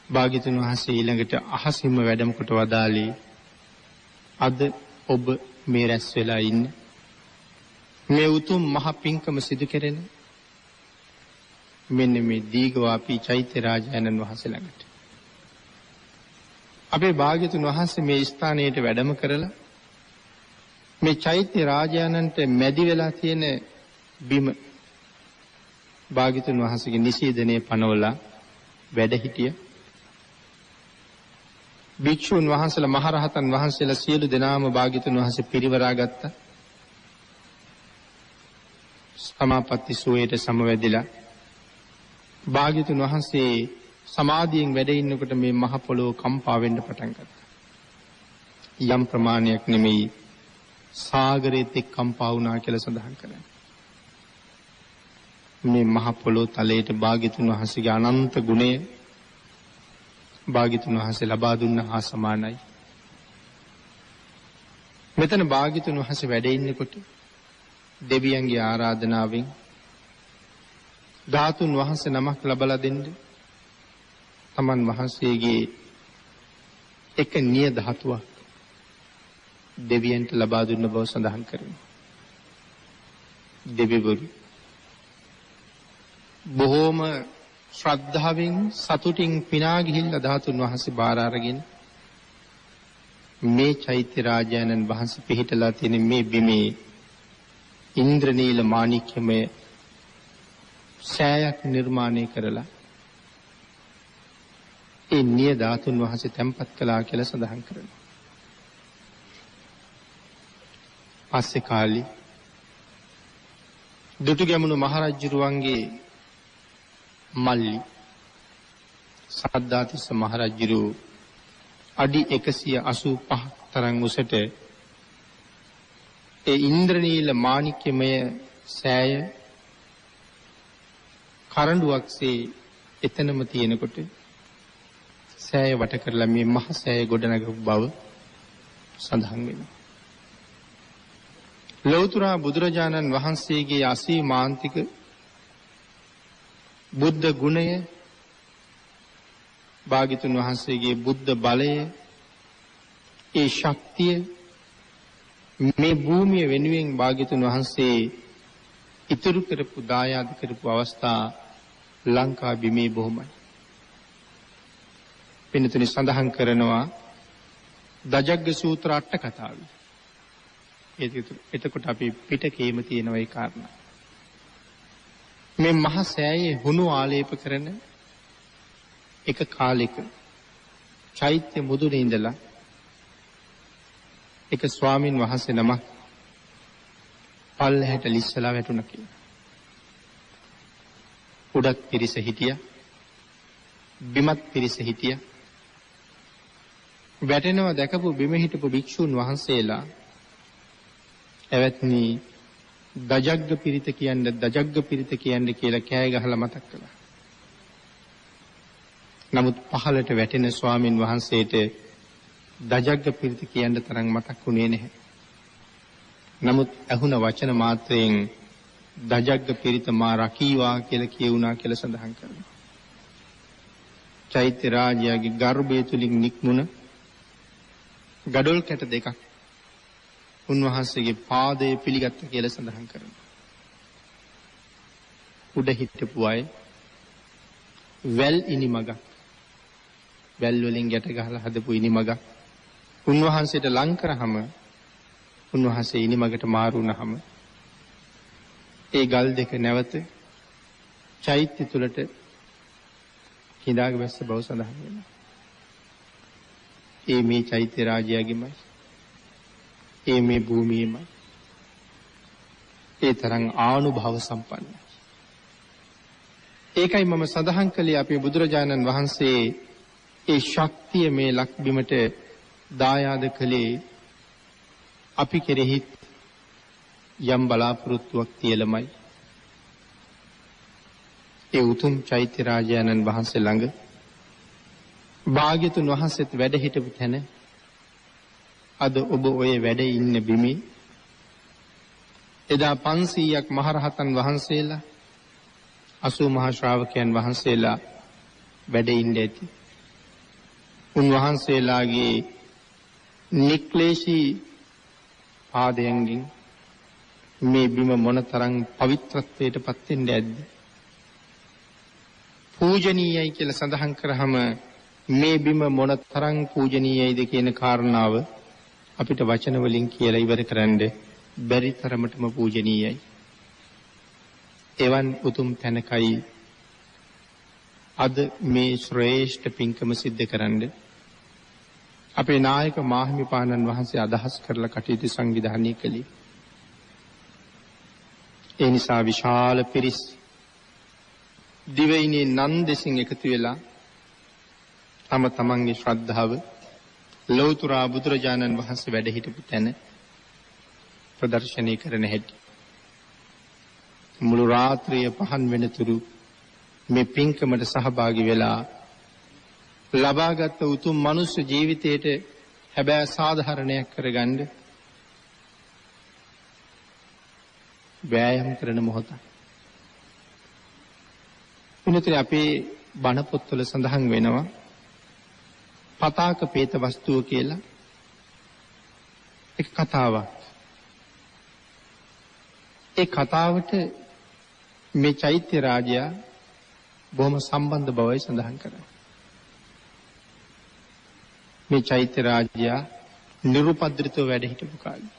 භාග්‍යතුන් වහන්සේ ඊළඟට අහසින්ම වැඩම කොට වදාළේ අද ඔබ මේ රැස් වෙලා ඉන්න මේ උතුම් මහ පිංකම සිදු කෙරෙන මෙන්න මේ දීඝවාපී චෛත්‍ය රාජානන් වහන්සේ ළඟට අපේ භාග්‍යතුන් වහන්සේ මේ ස්ථානයට වැඩම කරලා මේ චෛත්‍ය රාජානන්ට මැදි වෙලා තියෙන බිම භාග්‍යතුන් වහන්සේගේ නිසීදනයේ පනවලා වැඩ හිටිය. භික්ෂුන් වහන්සේලා මහරහතන් වහන්සේලා සියලු දෙනාම භාග්‍යතුන් වහන්සේ පිරිවරා ගත්තා. සමාපatti සෝයට සමවැදිලා භාග්‍යතුන් වහන්සේ සමාධියෙන් වැඩ ඉන්නකොට මේ මහ පොළොව කම්පා වෙන්න පටන් ගත්තා. යම් ප්‍රමාණයක් නෙමෙයි සාගරෙත් එක්ක කම්පා වුණා කියලා සඳහන් කරන්නේ. මේ මහ පොළොව තලයට භාග්‍යතුන් වහන්සේගේ අනන්ත ගුණය භාග්‍යතුන් වහන්සේ ලබා දුන්නා හා සමානයි. මෙතන භාග්‍යතුන් වහන්සේ වැඩ ඉන්නකොට දෙවියන්ගේ ආරාධනාවෙන් ධාතුන් වහන්සේ නමක් ලබලා දෙන්න තමන් වහන්සේගේ එක නිය ධාතුවක් දෙවියන්ට ලබා දුන්න බව සඳහන් කරනවා. දෙවිවරු බොහෝම ශ්‍රද්ධාවෙන් සතුටින් පිනා ගිහිල්ලා ධාතුන් වහන්සේ බාර අරගෙන මේ චෛත්‍ය රාජානන් වහන්සේ පිහිටලා තියෙන මේ බිමේ ඉන්ද්‍රනීල මාණික්‍යමය සෑයක් නිර්මාණය කරලා ඒ නිය ධාතුන් වහන්සේ තැන්පත් කළා කියලා සඳහන් කරනවා. පස්සේ කාලේ දුටුගැමුණු මහරජුරුවන්ගේ මල්ලි සද්ධාතිස්ස මහරජුරු අඩි 185ක් තරම් උසට ඒ ඉන්ද්‍රනීල මාණික්‍යමය සෑය කරඬුවක්සේ එතනම තියෙනකොට සෑය වට කරලා මේ මහ සෑය ගොඩනගපු බව සඳහන් වෙනවා. ලෞතර බුදුරජාණන් වහන්සේගේ අසීමාන්තික බුද්ධ ගුණය භාග්‍යතුන් වහන්සේගේ බුද්ධ බලය ඒ ශක්තිය මේ භූමිය වෙනුවෙන් භාග්‍යතුන් වහන්සේ ඉතුරු කරපු දායාද කරපු අවස්ථා ලංකා බිමේ බොහොමයි. පින්තුනි සඳහන් කරනවා දජග්ග සූත්‍ර අට කතාවේ. එතකොට අපි පිටකේම තියෙන ඒ කාරණා. මේ මහ සෑයේ හුණු ආලේප කරන එක කාලෙක චෛත්‍ය මුදුනේ ඉඳලා එක ස්වාමින් වහන්සේ නමක් පල්ලෙහාට ලිස්සලා වැටුණා කියලා. උඩත් පිරිස හිටියා. බිමත් පිරිස හිටියා. වැටෙනවා දැකපු බිම හිටපු භික්ෂුන් වහන්සේලා එවත්නි දජග්ග පිරිත කියන්නේ කියලා කෑ ගහලා මතක් කළා. නමුත් පහළට වැටෙන ස්වාමින් වහන්සේට දජග්ග පිරිත කියන්න තරම් මතක් වුණේ නැහැ. නමුත් ඇහුණ වචන මාත්‍රයෙන් දජග්ග පිරිත මා රකීවා කියලා කියුණා කියලා සඳහන් කරනවා. චෛත්‍ය රාජයාගේ ගර්භය තුලින් නික්මුණ ගඩොල් කැට දෙකක් උන්වහන්සේගේ පාදයේ පිළිගත්ත කියලා සඳහන් කරනවා. උඩ හිටපු අය වැල් ඉනිමගක් වැල් වලින් ගැට ගහලා හදපු ඉනිමගක් උන්වහන්සේට ලං කරාම උන්වහන්සේ ඉනිමගට මාරු වුණාම ඒ ගල් දෙක නැවත චෛත්‍ය තුලට කිඳාගෙන බැස්ස බව සඳහන් වෙනවා. ඒ මේ චෛත්‍ය රාජයාගේමයි. ඒ මේ භූමියේමයි. ඒ තරම් ආනුභව සම්පන්නයි. ඒකයි මම සඳහන් කළේ අපේ බුදුරජාණන් වහන්සේ ඒ ශක්තිය මේ ලක්බිමට දායාද කළේ අපි කෙරෙහි යම් බලාපොරොත්තුවක් තියලමයි. ඒ උතුම් චෛත්‍ය රාජානන් වහන්සේ ළඟ භාග්‍යතුන් වහන්සේත් වැඩ හිටපු තැන අද ඔබ ඔය වැඩ ඉන්න බිමේ එදා 500ක් මහරහතන් වහන්සේලා 80 මහා ශ්‍රාවකයන් වහන්සේලා වැඩ ඉන්න ඇති. උන්වහන්සේලාගේ නික්ලේශී පාදයන්ගෙන් මේ බිම මොනතරම් පවිත්‍රත්වයට පත් වෙන්නේ ඇද්ද? පූජනීයයි කියලා සඳහන් කරාම මේ බිම මොනතරම් පූජනීයයිද කියන කාරණාව අපිට වචන වලින් කියලා ඉවර කරන්න බැරි තරමටම පූජනීයයි. එවන් උතුම් තැනකයි අද මේ ශ්‍රේෂ්ඨ පින්කම සිද්ධ කරන්නේ අපේ නායක මාහිමිපාණන් වහන්සේ අදහස් කරලා කටයුතු සංවිධානය කළේ. ඒ නිසා විශාල පිරිස් දිවයිනේ නන් දෙසින් එකතු වෙලා තම තමන්ගේ ශ්‍රද්ධාව ලෞතර බුදුරජාණන් වහන්සේ වැඩ හිටපු තැන ප්‍රදර්ශනය කරන හැටි මුළු රාත්‍රිය පහන් වෙනතුරු මේ පින්කමට සහභාගී වෙලා ලබාගත් උතුම් මනුෂ්‍ය ජීවිතයට හැබෑ සාධාරණයක් කරගන්න වෑයම් කරන මොහොත. වෙනතේ අපේ බණ පොත්වල සඳහන් වෙනවා පතාක පේත වස්තුව කියලා එක කතාවක්. ඒ කතාවට මේ චෛත්‍ය රාජයා බොහොම සම්බන්ධ බවයි සඳහන් කරන්නේ. මේ චෛත්‍ය රාජ්‍යයා නිරුපද්‍රිතව වැඩ හිටපු කාලේ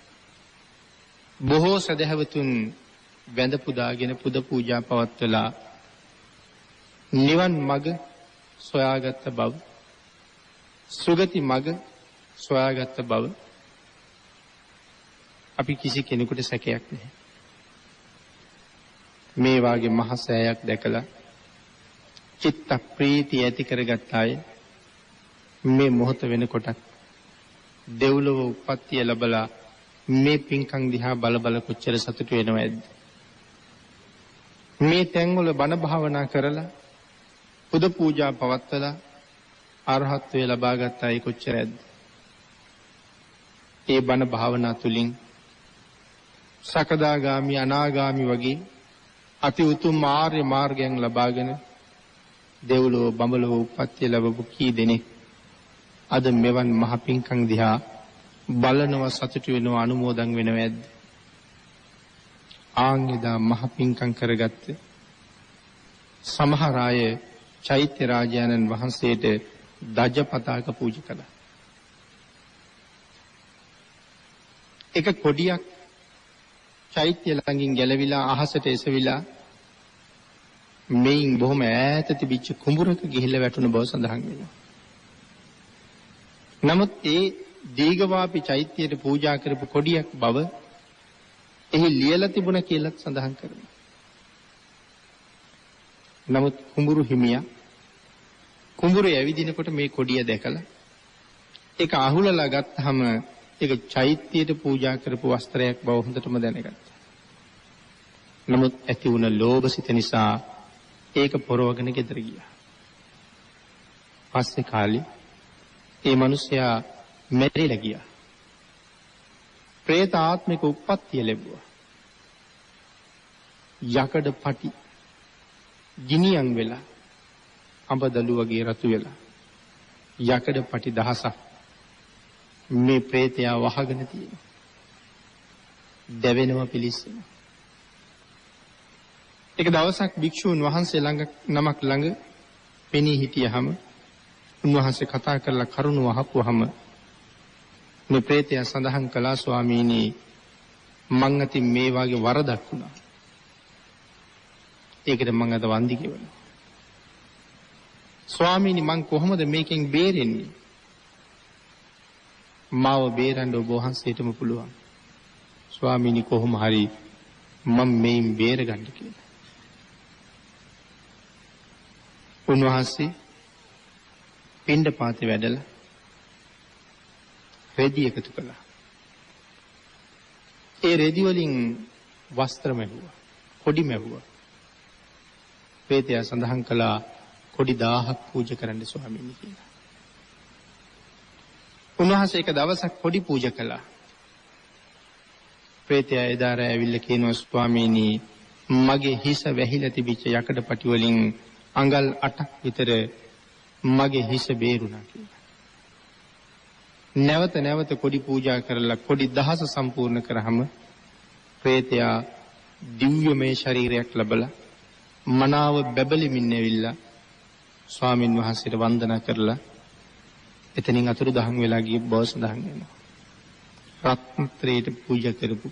බොහෝ සදහවතුන් වැඳ පුදාගෙන පුද පූජා පවත්වලා නිවන් මඟ සොයාගත්ත බව සුගති මඟ සොයාගත්ත බව අපි කිසි කෙනෙකුට සැකයක් නැහැ. මේ වාගේ මහ සෑයක් දැකලා චිත්ත ප්‍රීතිය ඇති කරගත් අය මේ මොහොත වෙනකොට දෙව්ලොව උප්පත්තිය ලැබලා මේ පින්කම් දිහා බල බල කොච්චර සතුටු වෙනවද? මේ තැන්වල බණ භාවනා කරලා පුද පූජා පවත්වලා අරහත්ත්වය ලබා ගත්ත අය කොච්චරද? ඒ බණ භාවනා තුලින් සකදාගාමි අනාගාමි වගේ අති උතුම් ආර්ය මාර්ගයන් ලබාගෙන දෙව්ලොව බඹලොව උප්පත්තිය ලැබපු කී දෙනෙක් අද මෙවන් මහ පිංකම් දිහා බලනවා සතුටු වෙනවා අනුමෝදන් වෙනවද? ආංගෙදා මහ පිංකම් කරගත්ත සමහර අය චෛත්‍ය රාජානන් වහන්සේට දජ පතාක පූජා කළා. එක කොඩියක් චෛත්‍ය ළඟින් ගැලවිලා අහසට එසවිලා මේන් බොහොම ඈත තිබිච්ච කුඹුරක ගිහිල්ලා වැටුණ බව සඳහන් වෙනවා. නමුත් ඒ දීඝවාපි චෛත්‍යයට පූජා කරපු කොඩියක් බව එහි ලියලා තිබුණ කියලා සඳහන් කරනවා. නමුත් කුඹුරු හිමියා කුඹුරේ ඇවිදිනකොට මේ කොඩිය දැකලා ඒක අහුලලා ගත්තාම ඒක චෛත්‍යයට පූජා කරපු වස්ත්‍රයක් බව හොඳටම දැනගත්තා. නමුත් ඇති වුණ ලෝභ සිත නිසා ඒක පොරවගෙන ගෙදර ගියා. පස්සේ කාලේ ඒ මිනිසයා මැරිලා ගියා. പ്രേත ආත්මික උප්පත්තිය ලැබුවා. යකඩ පටි ගිනියම් වෙලා අඹදළු වගේ රතු වෙලා යකඩ පටි දහසක් මේ പ്രേතයා වහගෙන තියෙනවා. දැවෙනවා පිලිස්සෙනවා. එක දවසක් භික්ෂූන් වහන්සේ නමක් ළඟ පෙනී හිටියහම උන්වහන්සේ කතා කරලා කරුණ වහපුවාම මේ പ്രേතයා සඳහන් කළා ස්වාමීනි මං අතින් මේ වාගේ වරදක් වුණා. ඒකට මං අද වන්දි කියවනවා. ස්වාමීනි මං කොහොමද මේකෙන් බේරෙන්නේ? මාව බේරන්න ඔබ වහන්සේටම පුළුවන්. ස්වාමීනි කොහොම හරි මම මේන් බේරගන්න කියලා. උන්වහන්සේ පිණ්ඩපාතේ වැඩලා රෙදි එකතු කළා. ඒ රෙදි වලින් වස්ත්‍ර මැවුවා, කොඩි මැවුවා. ප්‍රේතයා සඳහන් කළා කොඩි 1000ක් පූජා කරන්න ස්වාමීනි කියලා. උන්වහන්සේ එක දවසක් කොඩි පූජා කළා. ප්‍රේතයා එදාර ඇවිල්ලා කියනවා ස්වාමීනි මගේ හිස වැහිලා තිබිච්ච යකඩ පටි වලින් අඟල් 8ක් විතර මගේ හිස බේරුණා කියලා. නැවත නැවත කොඩි පූජා කරලා කොඩි 1000 සම්පූර්ණ කරාම ප්‍රේතයා දිව්‍යමය ශරීරයක් ලැබලා මනාව බැබලෙමින් ඇවිල්ලා ස්වාමින් වහන්සේට වන්දනා කරලා එතනින් අතුරුදහන් වෙලා ගිය බව සඳහන් වෙනවා. රත්නත්‍රයට පූජා කරපු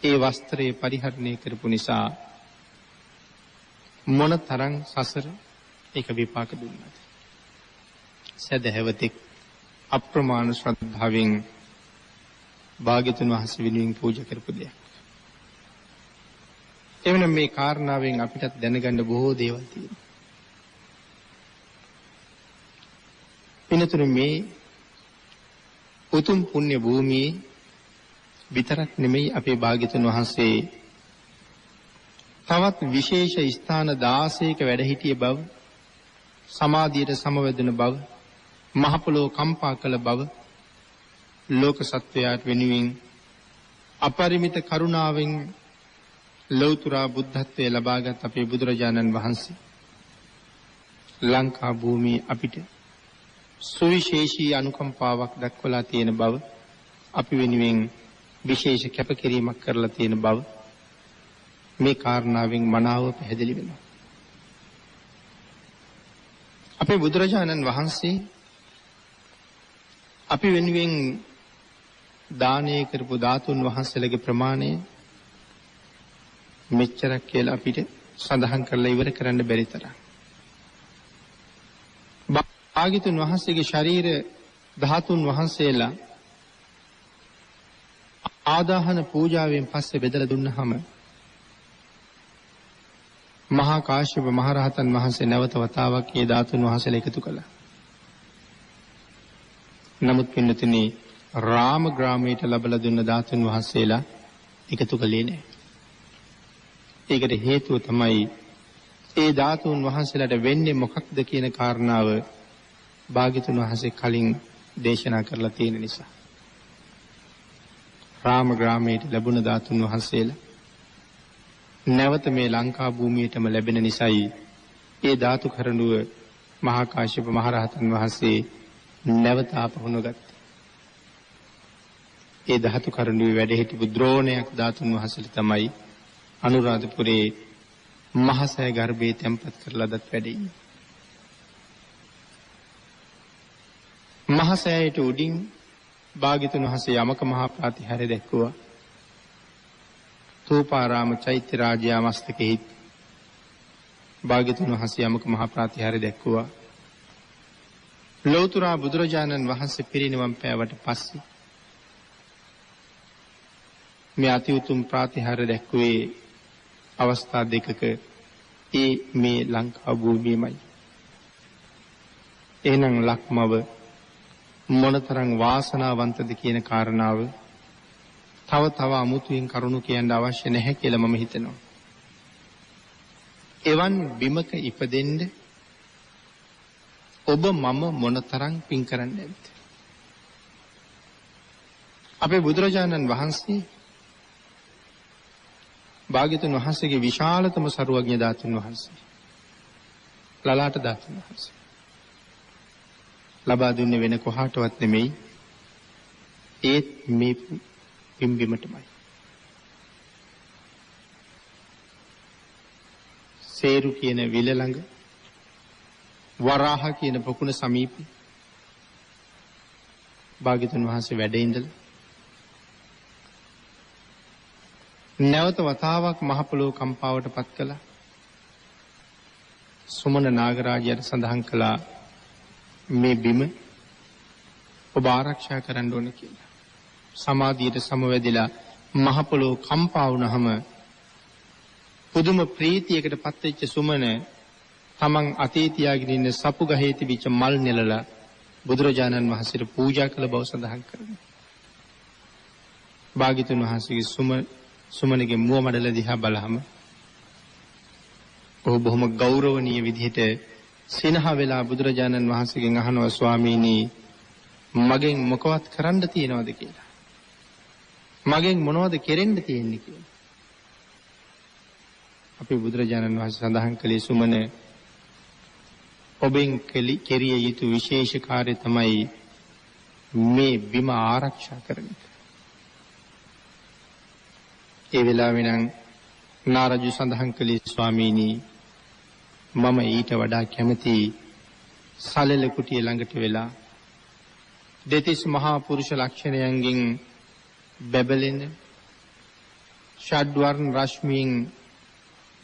ඒ වස්ත්‍රය පරිහරණය කරපු නිසා මොනතරම් සසර ඒක විපාක දුන්නාද? සදහැවතෙක් අප්‍රමාණ ශ්‍රද්ධාවෙන් භාග්‍යතුන් වහන්සේ වෙනුවෙන් පූජා කරපු දෙයක්. එවනම් මේ කාරණාවෙන් අපිටත් දැනගන්න බොහෝ දේවල් තියෙනවා. පිනතුනේ මේ උතුම් පුණ්‍ය භූමියේ විතරක් නෙමෙයි අපේ භාග්‍යතුන් වහන්සේ තවත් විශේෂ ස්ථාන 16ක වැඩ සිටිය බව, සමාධියට සමවැදුණු බව, මහ පොළොව කම්පා කළ බව, ලෝක සත්වයාට වෙනුවෙන් අපරිමිත කරුණාවෙන් ලෞතර බුද්ධත්වයේ ලබාගත් අපේ බුදුරජාණන් වහන්සේ ලංකා භූමියේ අපිට සුවිශේෂී අනුකම්පාවක් දක්වලා තියෙන බව, අපි වෙනුවෙන් විශේෂ කැපකිරීමක් කරලා තියෙන බව මේ කාරණාවෙන් මනාව පැහැදිලි වෙනවා. අපේ බුදුරජාණන් වහන්සේ අපි වෙනුවෙන් දානය කරපු ධාතුන් වහන්සේලගේ ප්‍රමාණය මෙච්චරක් කියලා අපිට සඳහන් කරලා ඉවර කරන්න බැරි තරම්. භාග්‍යතුන් වහන්සේගේ ශරීර ධාතුන් වහන්සේලා ආදාහන පූජාවෙන් පස්සේ බෙදලා දුන්නාම මහා කාශ්‍යප මහ රහතන් වහන්සේ නැවත වතාවක් ඒ ධාතුන් වහන්සේලා එකතු කළා. නමුත් පින්නතුනි රාම ග්‍රාමයට ලැබලා දුන්න ධාතුන් වහන්සේලා එකතු කළේ නැහැ. ඒකට හේතුව තමයි ඒ ධාතුන් වහන්සේලාට වෙන්නේ මොකක්ද කියන කාරණාව භාග්‍යතුන් වහන්සේ කලින් දේශනා කරලා තියෙන නිසා. රාම ග්‍රාමයට ලැබුණ ධාතුන් වහන්සේලා නැවත මේ ලංකා භූමියටම ලැබෙන නිසායි ඒ ධාතු කරඬුව මහා කාශ්‍යප මහ රහතන් වහන්සේ නැවත ආපහු නොගත්තේ. ඒ ධාතු කරඬුවේ වැඩ සිටි ද්‍රෝණයක් ධාතුන් වහන්සේලා තමයි අනුරාධපුරේ මහසෑ ගර්භයේ තැන්පත් කරලා දත් වැඩේ. මහසෑයට උඩින් භාග්‍යතුන් වහන්සේ යමක මහා ප්‍රාතිහාර්ය දැක්වුවා. තෝපාරාම චෛත්‍ය රාජයා මස්තකෙහි භාග්‍යතුන් වහන්සේ යමක මහා ප්‍රාතිහාර්ය දැක්වුවා. ලෞතර බුදුරජාණන් වහන්සේ පිරිනිවන් පෑවට පස්සේ මේ අති උතුම් ප්‍රාතිහාර්ය දැක්වේ අවස්ථා දෙකක ඒ මේ ලංකා භූමියමයි. එහෙනම් ලක්මව මොනතරම් වාසනාවන්තද කියන කාරණාව තව අමුතුවෙන් කරුණු කියන්න අවශ්‍ය නැහැ කියලා මම හිතනවා. එවන් බිමක ඉපදෙන්න ඔබ මම මොනතරම් පින් කරන්නේ නැද්ද? අපේ බුදුරජාණන් වහන්සේ භාග්‍යතුන් වහන්සේගේ විශාලතම සරුවඥ ධාතුන් වහන්සේ ලලාට ධාතුන් වහන්සේ ලබා දුන්නේ වෙන කොහාටවත් නෙමෙයි ඒත් මේ පිම්බිමටමයි. සේරු කියන විල ළඟ වරාහ කියන පොකුණ සමීපේ භාග්‍යතුන් වහන්සේ වැඩ ඉඳලා නැවත වතාවක් මහ පොළොව කම්පාවට පත් කළා. සුමන නාගරාජයාට සඳහන් කළා මේ බිම ඔබ ආරක්ෂා කරන්න ඕනේ කියලා. සමාධියට සමවැදිලා මහ පොළොව කම්පා වුණාම පුදුම ප්‍රීතියකට පත්වෙච්ච සුමන තමන් අතේ තියාගෙන ඉන්න සපු ගහේ තිබිච්ච මල් නෙලලා බුදුරජාණන් වහන්සේට පූජා කළ බව සඳහන් කරනවා. භාග්‍යතුන් වහන්සේගේ සුමනගේ මුව මඩල දිහා බලහම ඔහු බොහොම ගෞරවනීය විදිහට සිනහ වෙලා බුදුරජාණන් වහන්සේගෙන් අහනවා ස්වාමීනි මගෙන් මොකවත් කරන්න තියනවද කියලා. මගෙන් මොනවද කෙරෙන්න තියෙන්නේ කියලා. අපේ බුදුරජාණන් වහන්සේ සඳහන් කළේ සුමන ඔබෙන් කෙරිය යුතු විශේෂ කාර්යය තමයි මේ බිම ආරක්ෂා කරන එක. ඒ වෙලාවේ නම් නාරජු සඳහන් කළේ ස්වාමීනි මම ඊට වඩා කැමති සලල කුටිය ළඟට වෙලා දෙතිස් මහා පුරුෂ ලක්ෂණයන්ගෙන් බැබලෙන ෂඩ්වර්ණ රශ්මියෙන්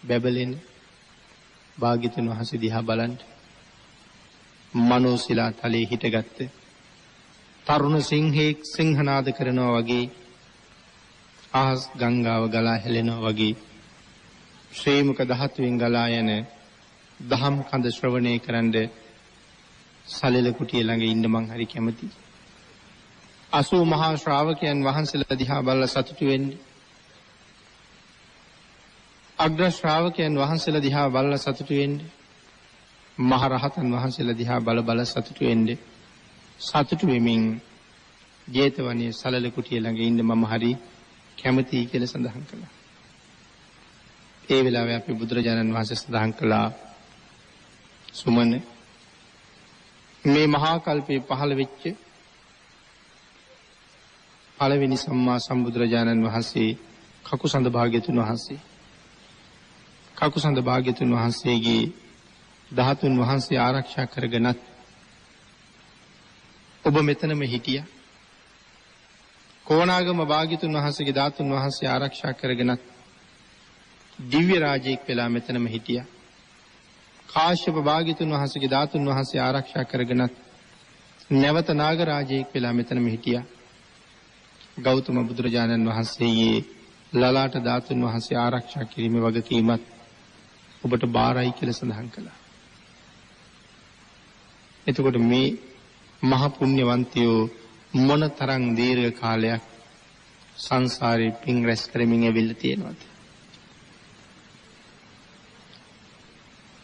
බැබලෙන භාග්‍යතුන් වහන්සේ දිහා බලන්න මනෝසිලා තලයේ හිටගත්ත තරුණ සිංහෙක් සිංහනාද කරනවා වගේ ආස් ගංගාව ගලා හැලෙනවා වගේ ශ්‍රී මුක ධාතුවෙන් ගලා යන දහම් කඳ ශ්‍රවණය කරන්ද සලල කුටිය ළඟ ඉන්න මං හරි කැමතියි. 80 මහා ශ්‍රාවකයන් වහන්සේලා දිහා බලලා සතුටු වෙන්නේ. අග්‍ර ශ්‍රාවකයන් වහන්සේලා දිහා බලලා සතුටු වෙන්නේ. මහ රහතන් වහන්සේලා දිහා බල සතුටු වෙන්නේ. සතුටු වෙමින් ජේතවනයේ සලල කුටිය ළඟ ඉන්න මම හරි කැමතියි කියලා සඳහන් කළා. ඒ වෙලාවේ අපි බුදුරජාණන් වහන්සේ සඳහන් කළා සුමන මේ මහා කල්පේ පහළ වෙච්ච පළවෙනි සම්මා සම්බුදුරජාණන් වහන්සේ කකුසඳ භාග්‍යතුන් වහන්සේ කකුසඳ භාග්‍යතුන් වහන්සේගේ ධාතුන් වහන්සේ ආරක්ෂා කරගෙනත් ඔබ මෙතනම හිටියා. කොණාගම භාග්‍යතුන් වහන්සේගේ ධාතුන් වහන්සේ ආරක්ෂා කරගෙනත් දිව්‍ය රාජයෙක් වෙලා මෙතනම හිටියා. කාශ්‍යප භාග්‍යතුන් වහන්සේගේ ධාතුන් වහන්සේ ආරක්ෂා කරගෙනත් නැවත නාග රාජයෙක් වෙලා මෙතනම හිටියා. ගෞතම බුදුරජාණන් වහන්සේගේ ලලාට ධාතුන් වහන්සේ ආරක්ෂා කිරීමේ වගකීමත් ඔබට බාරයි කියලා සඳහන් කළා. එතකොට මේ මහ පුණ්‍යවන්තයෝ මොනතරම් දීර්ඝ කාලයක් සංසාරේ පින් රැස් කරමින් ඇවිල්ලා තියෙනවද?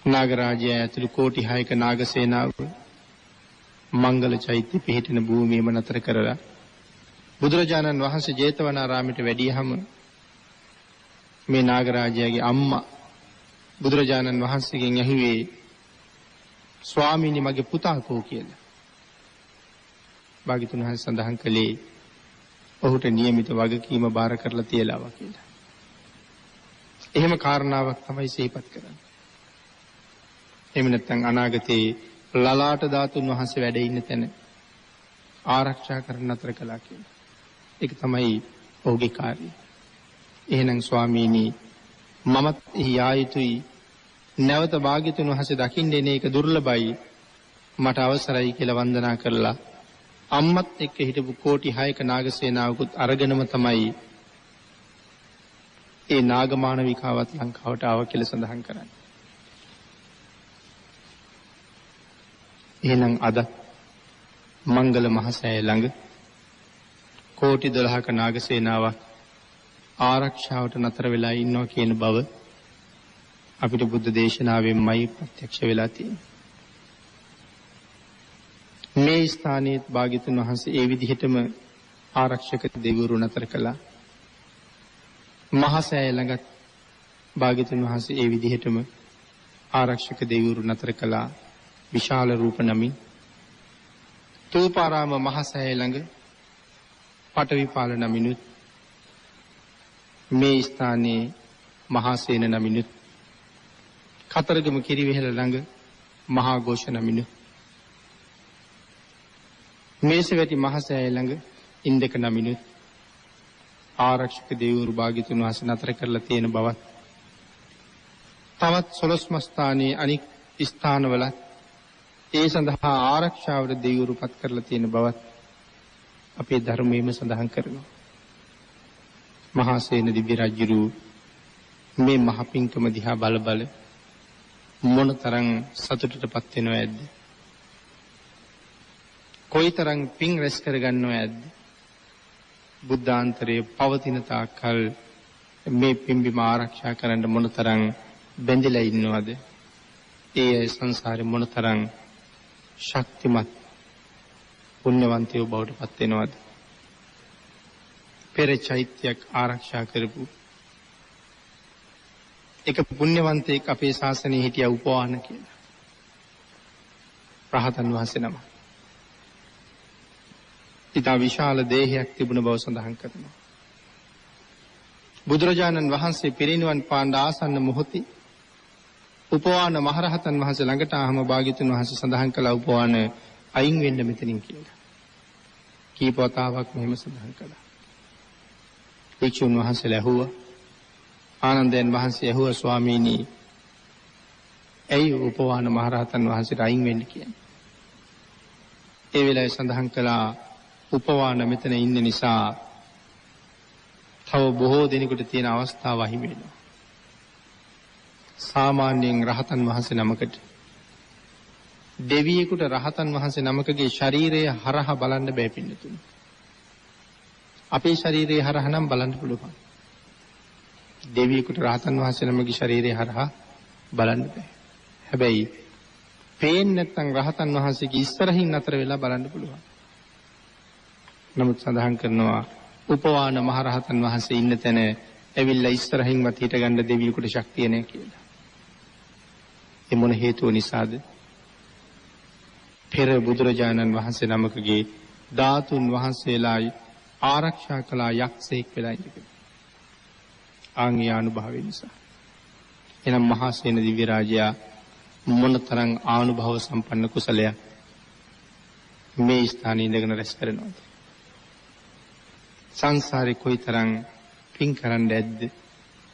නාගරාජයා ඇතුළු කෝටි 6ක නාගසේනාව මංගල චෛත්‍ය පිහිටින භූමියම නතර කරලා බුදුරජාණන් වහන්සේ ජේතවනාරාමයට වැඩියහම මේ නාගරාජයාගේ අම්මා බුදුරජාණන් වහන්සේගෙන් ඇහුවේ ස්වාමීනි මගේ පුතා කෝ කියලා. භාග්‍යතුන් වහන්සේ සඳහන් කළේ ඔහුට નિયમિત වගකීම බාර කරලා තියලාවා කියලා. එහෙම කාරණාවක් තමයි සිහිපත් කරන්නේ. එහෙම නැත්නම් අනාගතේ ලලාට ධාතුන් වහන්සේ වැඩ ඉන්න තැන ආරක්ෂා කරන්න අතර කළා කියලා. ඒක තමයි ඔහුගේ කාර්යය. එහෙනම් ස්වාමීනි මමත් යා යුතුයි නැවත භාග්‍යතුන් වහන්සේ දකින්න එන එක දුර්ලභයි මට අවසරයි කියලා වන්දනා කරලා අම්මත් එක්ක හිටපු කෝටි 6ක නාගසේනාවකුත් අරගෙනම තමයි ඒ නාගමානවිකාවත් ලංකාවට ආව කියලා සඳහන් කරන්නේ. එහෙනම් අද මංගල මහසෑය ළඟ කෝටි 12ක නාගසේනාවක් ආරක්ෂාවට නතර වෙලා ඉන්නවා කියන බව අපිට බුද්ධ දේශනාවෙන්මයි ප්‍රත්‍යක්ෂ වෙලා තියෙන්නේ. මේ ස්ථානයේ භාග්‍යතුන් වහන්සේ ඒ විදිහටම ආරක්ෂක දෙවිවරු නතර කළා. මහසෑය ළඟත් භාග්‍යතුන් වහන්සේ ඒ විදිහටම ආරක්ෂක දෙවිවරු නතර කළා. විශාල රූප නමින් තූපාරාම මහසෑය ළඟ පටවිපාල නමිනුත් මේ ස්ථානයේ මහාසේන නමිනුත් කතරගම කිරිවෙහෙල ළඟ මහා ഘോഷ නමිනුත් මේසවැටි මහසෑය ළඟ ඉන්දක නමිනුත් ආරක්ෂක දෙවිවරු භාග්‍යතුන් වහන්සේ නතර කරලා තියෙන බවත් තවත් 12 ස්ථානයේ අනික් ස්ථානවල ඒ සඳහා ආරක්ෂාවට දෙවිවරු පත් කරලා තියෙන බවත් අපේ ධර්මයේම සඳහන් කරනවා. මහා සේන දිව්‍ය රජුරු මේ මහ පිංකම දිහා බල බල මොනතරම් සතුටටපත් වෙනව ඇද්ද? කොයිතරම් පිං රැස් කරගන්නව ඇද්ද? බුද්ධාන්තරයේ පවතින තාක්කල් මේ පින්බිම ආරක්ෂා කරන්න මොනතරම් බැඳිලා ඉන්නවද? ඒ සංසාරේ මොනතරම් ශක්තිමත් පුණ්‍යවන්තයෝ බවට පත් වෙනවද? පෙර චෛත්‍යයක් ආරක්ෂා කරපු එක පුණ්‍යවන්තයෙක් අපේ ශාසනයේ හිටියා උපවාන කියලා. රහතන් වහන්සේ නම. ඊට විශාල දේහයක් තිබුණ බව සඳහන් කරනවා. බුදුරජාණන් වහන්සේ පිරිනිවන් පාන්න ආසන්න මොහොතේ උපවාන මහරහතන් වහන්සේ ළඟට ආවම භාග්‍යතුන් වහන්සේ සඳහන් කළා උපවාන අයින් වෙන්න මෙතනින් කියලා. කීප වතාවක් මෙහෙම සඳහන් කළා. භික්ෂුන් වහන්සේලා ඇහුවා. ආනන්දයන් වහන්සේ ඇහුවා ස්වාමීනි ඇයි උපවාන මහරහතන් වහන්සේට අයින් වෙන්න කියන්නේ? ඒ වෙලාවේ සඳහන් කළා උපවාන මෙතන ඉන්න නිසා තව බොහෝ දිනකට තියෙන අවස්ථාව අහිමි වෙනවා. සාමාන්‍යයෙන් රහතන් වහන්සේ නමකට දෙවියෙකුට රහතන් වහන්සේ නමකගේ ශරීරය හරහා බලන්න බෑ පින්නතුනි. අපේ ශරීරය හරහා නම් බලන්න පුළුවන්. දෙවියෙකුට රහතන් වහන්සේ නමකගේ ශරීරය හරහා බලන්න බෑ. හැබැයි පේන්නේ නැත්නම් රහතන් වහන්සේගේ ඉස්සරහින් අතර වෙලා බලන්න පුළුවන්. නමුත් සඳහන් කරනවා උපවාන මහරහතන් වහන්සේ ඉන්න තැන ඇවිල්ලා ඉස්සරහින්වත් හිට ගන්න දෙවියෙකුට ශක්තිය නැහැ කියලා. ඒ මොන හේතුව නිසාද? පෙර බුදුරජාණන් වහන්සේ නමකගේ ධාතුන් වහන්සේලායි ආරක්ෂා කළ යක්ෂයෙක් වෙලා ඉඳගෙන. ආන්ගේ අනුභවය නිසා. එනම් මහා සේන දිව්‍ය රාජයා මොනතරම් ආනුභව සම්පන්න කුසලයක් මේ ස්ථානයේ ඉඳගෙන රැස් කරනවද? සංසාරේ කොයිතරම් පින් කරන්න ඇද්ද?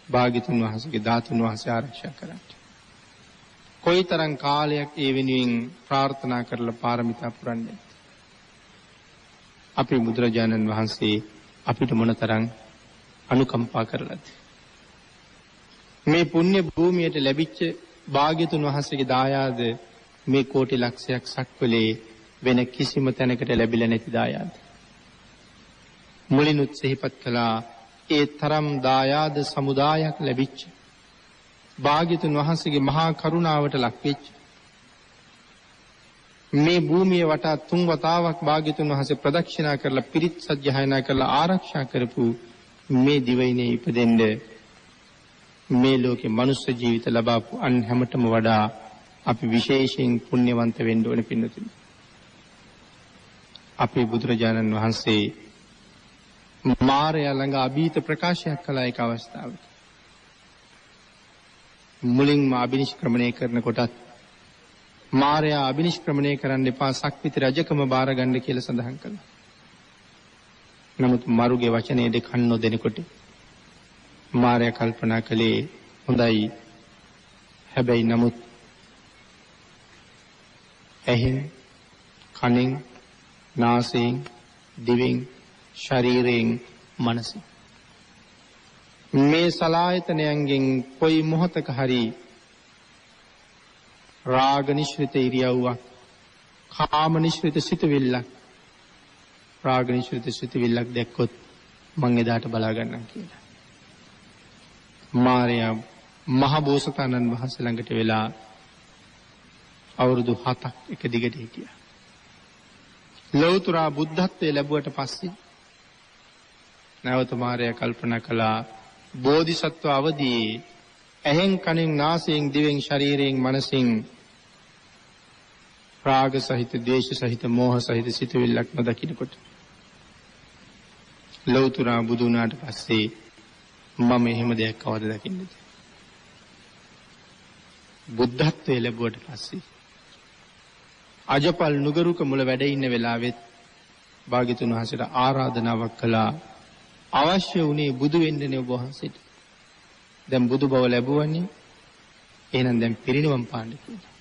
භාග්‍යතුන් වහන්සේගේ ධාතුන් වහන්සේ ආරක්ෂා කරන්න. කොයිතරම් කාලයක් ඒ වෙනුවෙන් ප්‍රාර්ථනා කරලා පාරමිතා පුරන්නේ. අපේ බුදුරජාණන් වහන්සේ අපිට මොනතරම් අනුකම්පා කරලාද? මේ පුණ්‍ය භූමියට ලැබිච්ච භාග්‍යතුන් වහන්සේගේ දායාද මේ කෝටි ලක්ෂයක් සක්වලේ වෙන කිසිම තැනකට ලැබිලා නැති දායාද. මුලිනුත් සිහිපත් කළා ඒ තරම් දායාද සමුදායක් ලැබිච්ච භාග්‍යතුන් වහන්සේගේ මහා කරුණාවට ලක්වෙච්ච මේ භූමිය වටා 3 වතාවක් භාග්‍යතුන් වහන්සේ ප්‍රදක්ෂිනා කරලා පිරිත් සජ්ජායනා කරලා ආරක්ෂා කරපු මේ දිවයිනේ ඉපදෙන්න මේ ලෝකේ මනුෂ්‍ය ජීවිත ලබාපු අන් හැමතෙම වඩා අපි විශේෂයෙන් පුණ්‍යවන්ත වෙන්න ඕනේ පින්නතුනි. අපේ බුදුරජාණන් වහන්සේ මාරයා ළඟ අභීත ප්‍රකාශයක් කළා එක අවස්ථාවක. මුලින්ම අබිනිෂ්ක්‍රමණය කරනකොටත් මාරයා අබිනිෂ්ක්‍රමණය කරන්න එපා සක්විති රජකම බාර ගන්න කියලා සඳහන් කළා. නමුත් මරුගේ වචනේ දෙකන් නොදෙනකොට මාරයා කල්පනා කළේ හොඳයි. හැබැයි නමුත් ඇහෙන්, කනෙන්, නාසයෙන්, දිවෙන්, ශරීරයෙන්, මනසින් මේ සලායතනයන්ගෙන් කොයි මොහතක හරි රාග නිශ්චිත ඉරියව්වක්, කාම නිශ්චිත සිතුවිල්ලක්, රාග නිශ්චිත සිතුවිල්ලක් දැක්කොත් මං එදාට බලා ගන්නම් කියලා. මාරයා මහ බෝසතාණන් වහන්සේ ළඟට වෙලා අවුරුදු 7ක් එක දිගට හිටියා. ලෞතර බුද්ධත්වයේ ලැබුවට පස්සේ නැවත මාරයා කල්පනා කළා බෝධිසත්ව අවදී ඇහෙන් කනෙන් නාසයෙන් දිවෙන් ශරීරයෙන් මනසින් රාග සහිත ද්වේෂ සහිත මෝහ සහිත සිතුවිල්ලක් නොදකින්නකොට ලෞතර බුදු වුණාට පස්සේ මම එහෙම දෙයක් කවද දකින්නද? බුද්ධත්වයේ ලැබුවට පස්සේ අජපල් නුගරුක මුල වැඩ ඉන්න වෙලාවෙත් භාග්‍යතුන් වහන්සේට ආරාධනාවක් කළා. අවශ්‍ය වුණේ බුදු වෙන්නනේ ඔබ වහන්සේට. දැන් බුදු බව ලැබුවනේ. එහෙනම් දැන් පිරිනිවන් පාන්න කියලා.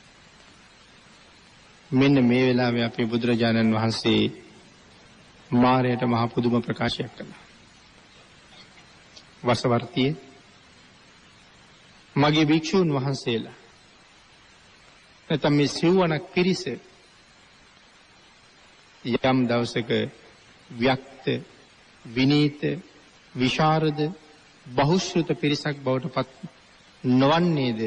මෙන්න මේ වෙලාවේ අපේ බුදුරජාණන් වහන්සේ මාරයට මහ පුදුම ප්‍රකාශයක් කළා. වසවර්තිය මගේ භික්ෂූන් වහන්සේලා නැත්නම් මේ සිව්වණක් පිරිස යම් දවසක ව්‍යක්ත විනීත විශාරද බහුශ්‍රුත පිරිසක් බවට පත් නොවන්නේද?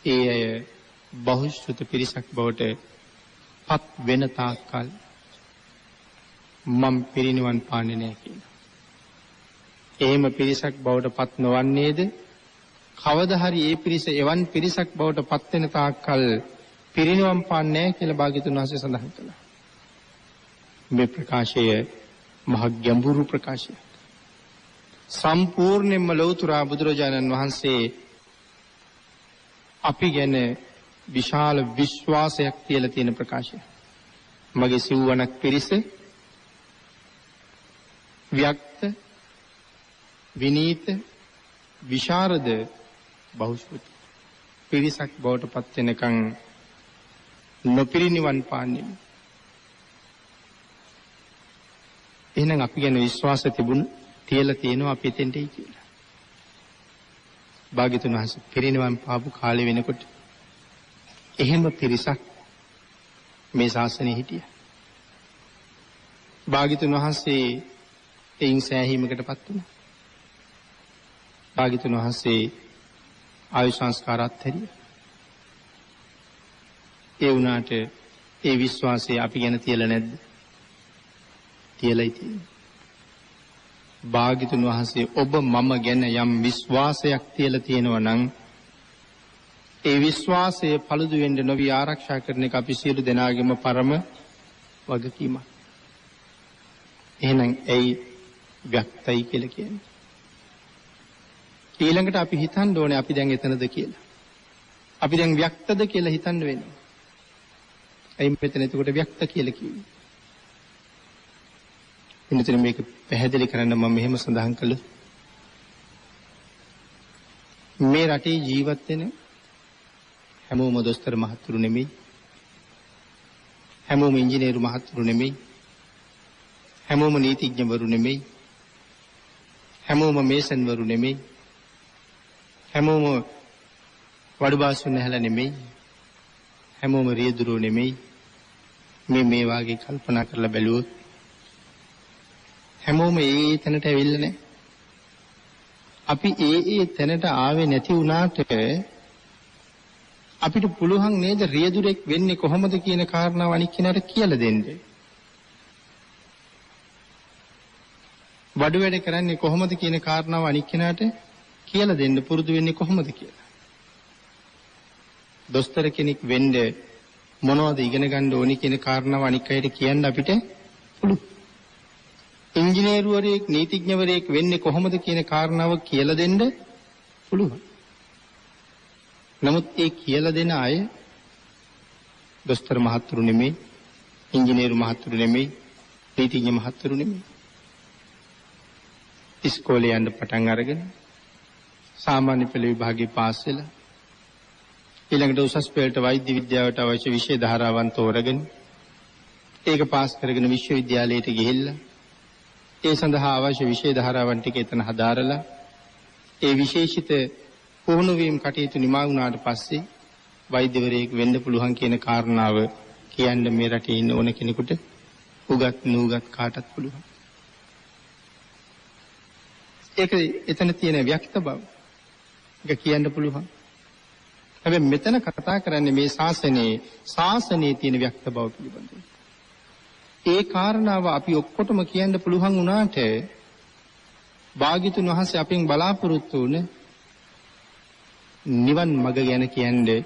ඒ අය බහුශ්‍රුත පිරිසක් බවට පත් වෙන තාක්කල් මම පිරිනිවන් පාන්නේ නැහැ කියලා. එහෙම පිරිසක් බවට පත් නොවන්නේද? කවදා හරි ඒ පිරිස එවන් පිරිසක් බවට පත් වෙන තාක්කල් පිරිනිවන් පාන්නේ නැහැ කියලා භාග්‍යතුන් වහන්සේ සඳහන් කළා. මේ ප්‍රකාශය මහ ගැඹුරු ප්‍රකාශයක්. සම්පූර්ණයෙන්ම ලෞතර බුදුරජාණන් වහන්සේ අපි ගැන විශාල විශ්වාසයක් තියලා තියෙන ප්‍රකාශය. මගේ සිව්වණක් පිරිස ව්‍යක්ත විනීත විශාරද බහුශ්‍රුත පිරිසක් බවට පත් වෙනකන් නොපිරිනිවන් පාන්නේ. එහෙනම් අපි ගැන විශ්වාසය තියලා තියෙනවා අපි එතෙන්ටයි කියලා. භාග්‍යතුන් වහන්සේ පිරිනිවන් පාපු කාලේ වෙනකොට එහෙම පිරිසක් මේ ශාසනයේ හිටියා. භාග්‍යතුන් වහන්සේ එයින් සෑහීමකටපත් වුණා. භාග්‍යතුන් වහන්සේ ආයු සංස්කාරات හැරියා. ඒ වුණාට ඒ විශ්වාසය අපි ගැන තියලා නැද්ද? තියලායි තියෙන්නේ. භාග්‍යතුන් වහන්සේ ඔබ මම ගැන යම් විශ්වාසයක් තියලා තියෙනවා නම් ඒ විශ්වාසය පළුදු වෙන්න නොවි ආරක්ෂා කරන එක අපි සියලු දෙනාගේම පරම වගකීමක්. එහෙනම් ඒ ව්‍යක්තයි කියලා කියන්නේ. ඊළඟට අපි හිතන්න ඕනේ අපි දැන් එතනද කියලා. අපි දැන් ව්‍යක්තද කියලා හිතන්න වෙනවා. එයින් මෙතන එතකොට ව්‍යක්ත කියලා කිව්වේ. එනිසා මේක පැහැදිලි කරන්න මම මෙහෙම සඳහන් කළා. මේ රටේ ජීවත් වෙන හැමෝම දොස්තර මහතුරු නෙමෙයි. හැමෝම ඉංජිනේරු මහතුරු නෙමෙයි. හැමෝම නීතිඥවරු නෙමෙයි. හැමෝම මේසන්වරු නෙමෙයි. හැමෝම වඩුබාසු නැහැලා නෙමෙයි. හැමෝම රියදුරෝ නෙමෙයි. මේ වාගේ කල්පනා කරලා බැලුවොත් හැමෝම ඒ තැනට ඇවිල්ලා නැහැ. අපි ඒ තැනට ආවේ නැති වුණාට අපිට පුළුවන් නේද රියදුරෙක් වෙන්නේ කොහොමද කියන කාරණාව අනික් කෙනාට කියලා දෙන්න. වඩු වැඩ කරන්නේ කොහොමද කියන කාරණාව අනික් කෙනාට කියලා දෙන්න පුරුදු වෙන්නේ කොහොමද කියලා. දොස්තර කෙනෙක් වෙන්න මොනවද ඉගෙන ගන්න ඕනි කියන කාරණාව අනික් අයට කියන්න අපිට පුළුවන්. ඉංජිනේරුවරයෙක් නීතිඥවරයෙක් වෙන්නේ කොහොමද කියන කාරණාව කියලා දෙන්න පුළුවන්. නමුත් ඒ කියලා දෙන අය දොස්තර මහතුරු නෙමෙයි, ඉංජිනේරු මහතුරු නෙමෙයි, නීතිඥ මහතුරු නෙමෙයි. ඉස්කෝලේ යන්න පටන් අරගෙන සාමාන්‍ය පෙළ විභාගේ පාස් වෙලා ඊළඟට උසස් පෙළට වෛද්‍ය විද්‍යාවට අවශ්‍ය විෂය ධාරාවන් තෝරගෙන ඒක පාස් කරගෙන විශ්වවිද්‍යාලයට ගිහිල්ලා ඒ සඳහා අවශ්‍ය විෂය ධාරාවන් ටික එතන හදාරලා ඒ විශේෂිත පුහුණු වීම කටයුතු නිමා වුණාට පස්සේ වෛද්‍යවරයෙක් වෙන්න පුළුවන් කියන කාරණාව කියන්න මේ රටේ ඉන්න ඕන කෙනෙකුට උගත් නූගත් කාටත් පුළුවන්. ඒක එතන තියෙන ව්‍යක්ත බව. ඒක කියන්න පුළුවන්. හැබැයි මෙතන කතා කරන්නේ මේ ශාසනයේ තියෙන ව්‍යක්ත බව පිළිබඳව. ඒ කාරණාව අපි ඔක්කොටම කියන්න පුළුවන් වුණාට භාග්‍යතුන් වහන්සේ අපෙන් බලාපොරොත්තු වුණ නිවන් මඟ ගැන කියන්නේ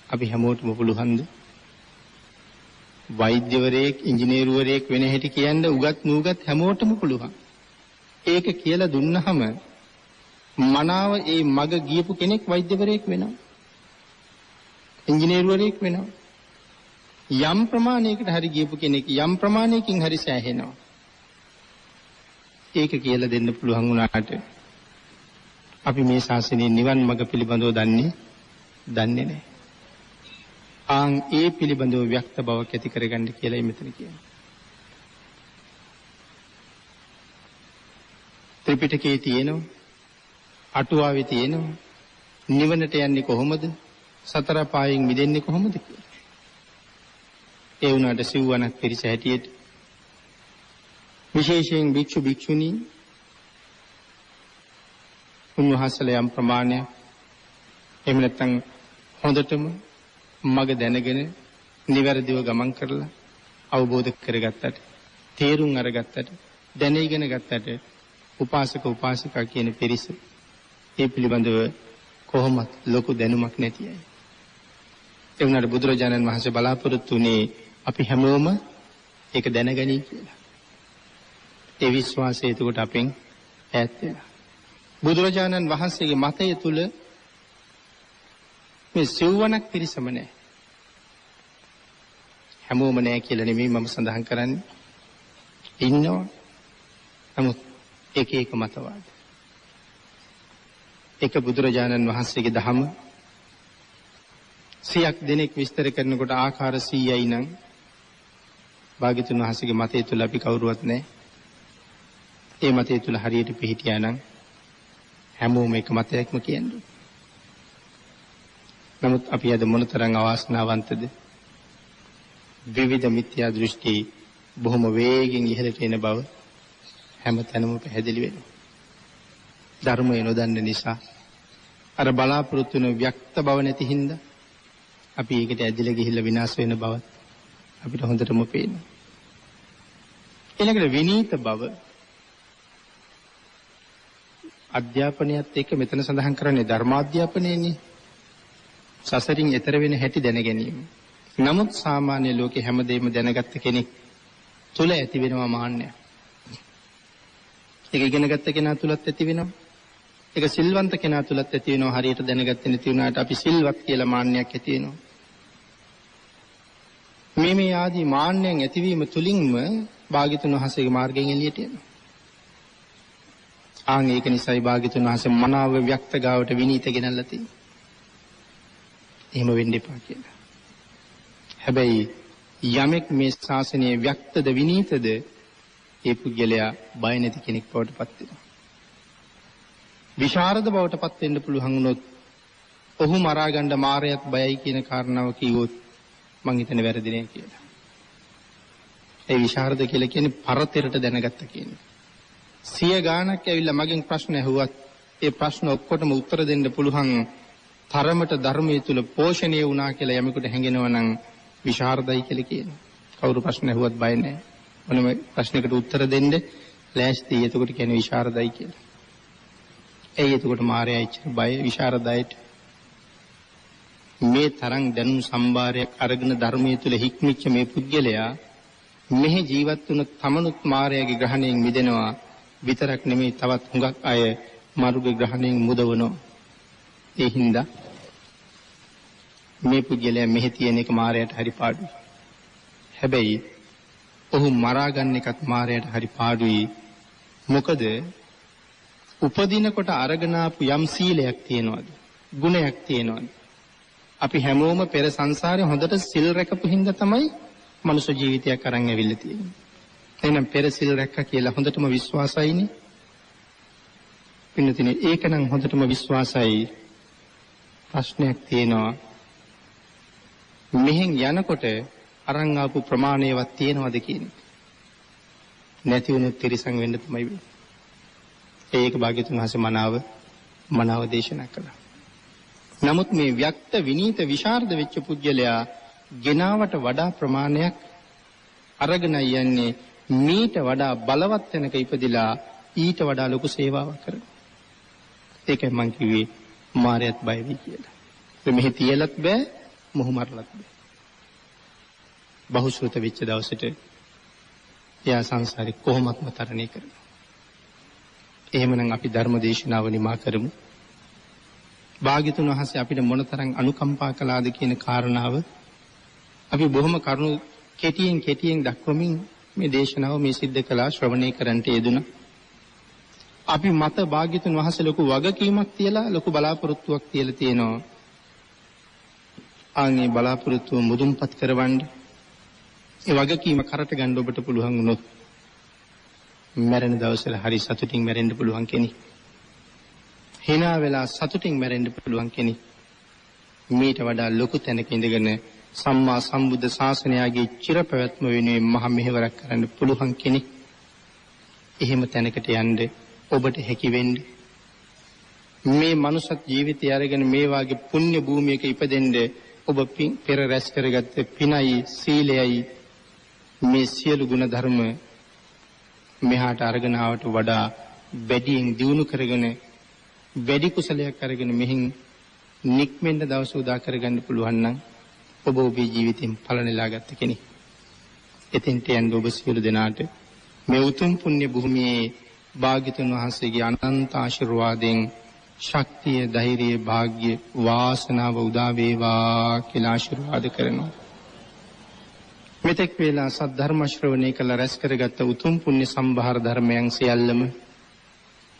අපි හැමෝටම පුළුවන්ද? වෛද්‍යවරයෙක්, ඉංජිනේරුවරයෙක් වෙන හැටි කියන්න උගත් නූගත් හැමෝටම පුළුවන්. ඒක කියලා දුන්නහම මනාව ඒ මඟ ගියපු කෙනෙක් වෛද්‍යවරයෙක් වෙනවා. ඉංජිනේරුවරයෙක් වෙනවා. යම් ප්‍රමාණයකට හරි ගියපු කෙනෙක් යම් ප්‍රමාණයකින් හරි සෑහෙනවා. ඒක කියලා දෙන්න පුළුවන් වුණාට අපි මේ ශාසනයේ නිවන් මඟ පිළිබඳව දන්නේ නැහැ. ඒ පිළිබඳව ව්‍යක්ත බවක් ඇති කරගන්න කියලායි මෙතන කියන්නේ. ත්‍රිපිටකයේ තියෙනවා, අටුවාවේ තියෙනවා, නිවනට යන්නේ කොහොමද? සතර පායෙන් මිදෙන්නේ කොහොමද කියලා. ඒ වුණාට සිව්වනක් පිරිස හැටියට විශේෂයෙන් භික්ෂු භික්ෂුණී උන්වහන්සේලා යම් ප්‍රමාණයක් එහෙම නැත්නම් හොඳටම මඟ දැනගෙන නිවැරදිව ගමන් කරලා අවබෝධ කරගත්තට, තේරුම් අරගත්තට, දැනගෙන ගත්තට උපාසක උපාසිකා කියන පිරිස ඒ පිළිබඳව කොහොමත් ලොකු දැනුමක් නැති අය. ඒ වුණාට බුදුරජාණන් වහන්සේ බලාපොරොත්තු වුණේ අපි හැමෝම ඒක දැනගනි කියලා. ඒ විශ්වාසය එතකොට අපෙන් ඈත් වෙනවා. බුදුරජාණන් වහන්සේගේ මතය තුල මේ සිව්වනක් පිරිසම නැහැ. හැමෝම නැහැ කියලා නෙමෙයි මම සඳහන් කරන්නේ. ඉන්නවා. නමුත් එක මතවාද. එක බුදුරජාණන් වහන්සේගේ ධහම 100ක් දෙනෙක් විස්තර කරනකොට ආකාර 100යි නම් භාග්‍යතුන් වහන්සේගේ මතය තුල අපි කවුරුවත් නැහැ. ඒ මතය තුල හරියට පිළිහිටියා නම් හැමෝම එක මතයක්ම කියන්නේ. නමුත් අපි අද මොනතරම් අවාසනාවන්තද? විවිධ මිත්‍යා දෘෂ්ටි බොහොම වේගෙන් ඉහළට එන බව හැමතැනම පැහැදිලි වෙනවා. ධර්මය නොදන්න නිසා අර බලාපොරොත්තු වෙන ව්‍යක්ත බව නැති හින්දා අපි ඒකට ඇදලා ගිහිල්ලා විනාශ වෙන බව අපිට හොඳටම පේනවා. ඊළඟට විනීත බව අධ්‍යාපනයත් එක්ක මෙතන සඳහන් කරන්නේ ධර්මාධ්‍යාපනයනේ. සසරින් එතර වෙන හැටි දැන ගැනීම. නමුත් සාමාන්‍ය ලෝකේ හැමදේම දැනගත්ත කෙනෙක් තුල ඇති වෙනවා මාන්නය. ඒක ඉගෙනගත්ත කෙනා තුලත් ඇති වෙනවා. ඒක සිල්වන්ත කෙනා තුලත් ඇති වෙනවා. හරියට දැනගත්තේ නැති වුණාට අපි සිල්වත් කියලා මාන්නයක් ඇති වෙනවා. මේ ආදී මාන්නයන් ඇතිවීම තුලින්ම භාග්‍යතුන් වහන්සේගේ මාර්ගයෙන් එළියට යනවා. ඒක නිසායි භාග්‍යතුන් වහන්සේ මනාව ව්‍යක්ත ගාවට විනීත ගෙනල්ලා තියෙන්නේ. එහෙම වෙන්න එපා කියලා. හැබැයි යමෙක් මේ ශාසනයේ ව්‍යක්තද විනීතද ඒ පුද්ගලයා බය නැති කෙනෙක් බවට පත් වෙනවා. විශාරද බවට පත් වෙන්න පුළුවන් වුණොත් ඔහු මරා ගන්න මාරයත් බයයි කියන කාරණාව කිව්වොත් මං හිතන්නේ වැරදි නෑ කියලා. ඒ විශාරද කියලා කියන්නේ පරතරට දැනගත්ත කියන්නේ. 100 ගාණක් ඇවිල්ලා මගෙන් ප්‍රශ්න ඇහුවත් ඒ ප්‍රශ්න ඔක්කොටම උත්තර දෙන්න පුළුවන් තරමට ධර්මයේ තුල පෝෂණය වුණා කියලා යමෙකුට හැඟෙනවා නම් විශාරදයි කියලා කියනවා. කවුරු ප්‍රශ්න ඇහුවත් බය නැහැ. මොනම ප්‍රශ්නයකට උත්තර දෙන්න ලෑස්ති. එතකොට කියන්නේ විශාරදයි කියලා. එතකොට මායя ඉච්ච බය විශාරදයිට මේ තරම් දැනුම් සම්භාරයක් අරගෙන ධර්මයේ තුල හික්මිච්ච මේ පුද්ගලයා මෙහි ජීවත් වුණ තමනුත් මායяගේ ග්‍රහණයෙන් මිදෙනවා. විතරක් නෙමෙයි තවත් හුඟක් අය මරුගේ ග්‍රහණයෙන් මුදවනවා. ඒ හින්දා මේ පුද්ගලයා මෙහි තියෙන එක මායයට හරි පාඩුයි. හැබැයි ඔහු මරා ගන්න එකත් මායයට හරි පාඩුයි. මොකද උපදිනකොට අරගෙන ආපු යම් සීලයක් තියෙනවද? ගුණයක් තියෙනවද? අපි හැමෝම පෙර සංසාරේ හොඳට සිල් රැකපු හින්දා තමයි මනුෂ්‍ය ජීවිතයක් අරන් ඇවිල්ලා තියෙන්නේ. එහෙනම් පෙර සිල් රැක්කා කියලා හොඳටම විශ්වාසයිනේ. පින්නතිනේ ඒකනම් හොඳටම විශ්වාසයි. ප්‍රශ්නයක් තියෙනවා. මෙහෙන් යනකොට අරන් ආපු ප්‍රමාණයවත් තියෙනවද කියන්නේ? නැති වුණොත් තිරසං වෙන්න තමයි වෙන්නේ. ඒක භාග්‍යතුන් වහන්සේ මනාව දේශනා කළා. නමුත් මේ ව්‍යක්ත විනීත විශාරද වෙච්ච පුජ්‍යලයා ගෙනාවට වඩා ප්‍රමාණයක් අරගෙන යන්නේ මීට වඩා බලවත් වෙනක ඉපදිලා ඊට වඩා ලොකු සේවාවක් කරනවා. ඒකයි මං කිව්වේ මාරයත් බය වෙයි කියලා. මෙහි තියලත් බෑ, මොහු මරලත් බෑ. බහුශ්‍රත වෙච්ච දවසට එයා සංසාරේ කොහොමත්ම තරණය කරනවා. එහෙමනම් අපි ධර්ම දේශනාව නිමා කරමු. භාග්‍යතුන් වහන්සේ අපිට මොනතරම් අනුකම්පා කළාද කියන කාරණාව අපි බොහොම කරුණු කෙටියෙන් දක්වමින් මේ දේශනාව මේ සිද්ධ කළා, ශ්‍රවණය කරන්නට යෙදුණා. අපි මත භාග්‍යතුන් වහන්සේ ලොකු වගකීමක් තියලා ලොකු බලාපොරොත්තුවක් තියලා තියෙනවා. ආන්ගේ බලාපොරොත්තුව මුදුන්පත් කරවන්න ඒ වගකීම කරට ගන්න ඔබට පුළුවන් වුණොත් මරණ දවසට හරි සතුටින් මැරෙන්න පුළුවන් කෙනෙක්. hina වෙලා සතුටින් මැරෙන්න පුළුවන් කෙනෙක්. මීට වඩා ලොකු තැනක ඉඳගෙන සම්මා සම්බුද්ධ ශාසනයගේ චිරපැවැත්ම වෙනුවෙන් මහ මෙහෙවරක් කරන්න පුළුවන් කෙනෙක්. එහෙම තැනකට යන්න ඔබට හැකි වෙන්න. මේ මනුෂ්‍ය ජීවිතය අරගෙන මේ වාගේ පුණ්‍ය භූමියක ඉපදෙන්න ඔබ පෙර රැස් කරගත්ත පිනයි සීලයයි මේ සියලු ගුණ ධර්ම මෙහාට අරගෙන ආවට වඩා වැඩියෙන් දියුණු කරගෙන වැඩි කුසලයක් අරගෙන මෙහින් නික්මෙන්න දවස උදා කරගන්න පුළුවන් නම් ඔබ ඔබේ ජීවිතෙන් ඵල නෙලා ගත්ත කෙනෙක්. එතෙන්ට යන්න ඔබ සියලු දෙනාට මේ උතුම් පුණ්‍ය භූමියේ භාග්‍යතුන් වහන්සේගේ අනන්ත ආශිර්වාදයෙන් ශක්තිය, ධෛර්යය, වාග්ය, වාසනාව උදා වේවා කියලා ආශිර්වාද කරනවා. මෙතෙක් වේලා සද්ධර්ම ශ්‍රවණය කළ රැස් කරගත් උතුම් පුණ්‍ය සම්භාර ධර්මයන් සියල්ලම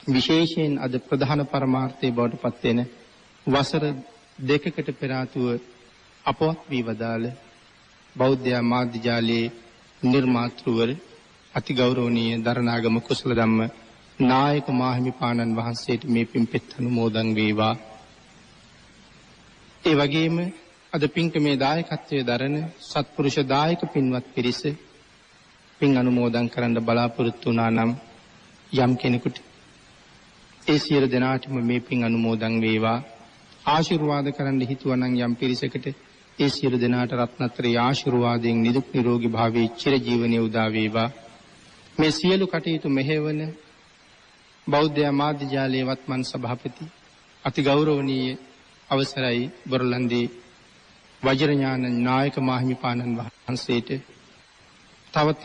විශේෂයෙන් අද ප්‍රධාන පරමාර්ථයේ බවට පත් වෙන වසර දෙකකට පෙර ආතුව අපවත් වී වදාළ බෞද්ධ මාධ්‍ය ජාලයේ නිර්මාතෘවර අති ගෞරවනීය දරණාගම කුසල ධම්ම නායක මාහිමිපාණන් වහන්සේට මේ පින්පෙත් අනුමෝදන් වේවා. ඒ වගේම අද පින්කමේ දායකත්වයේ දරන සත්පුරුෂ දායක පින්වත් පිරිස පින් අනුමෝදන් කරන්න බලාපොරොත්තු වුණා නම් යම් කෙනෙකුට ඒ සියලු දෙනාටම මේ පින් අනුමෝදන් වේවා. ආශිර්වාද කරන්න හිතුවා නම් යම් පිරිසකට ඒ සියලු දෙනාට රත්නත්‍රයේ ආශිර්වාදයෙන් නිදුක් නිරෝගී භාවයේ චිරජීවනයේ උදා වේවා. මේ සියලු කටයුතු මෙහෙවන බෞද්ධ මාධ්‍ය ජාලයේ වත්මන් සභාපති අති ගෞරවනීය අවසරයි බොරලන්දේ වජිරඥාන නායක මාහිමිපාණන් වහන්සේට තවත්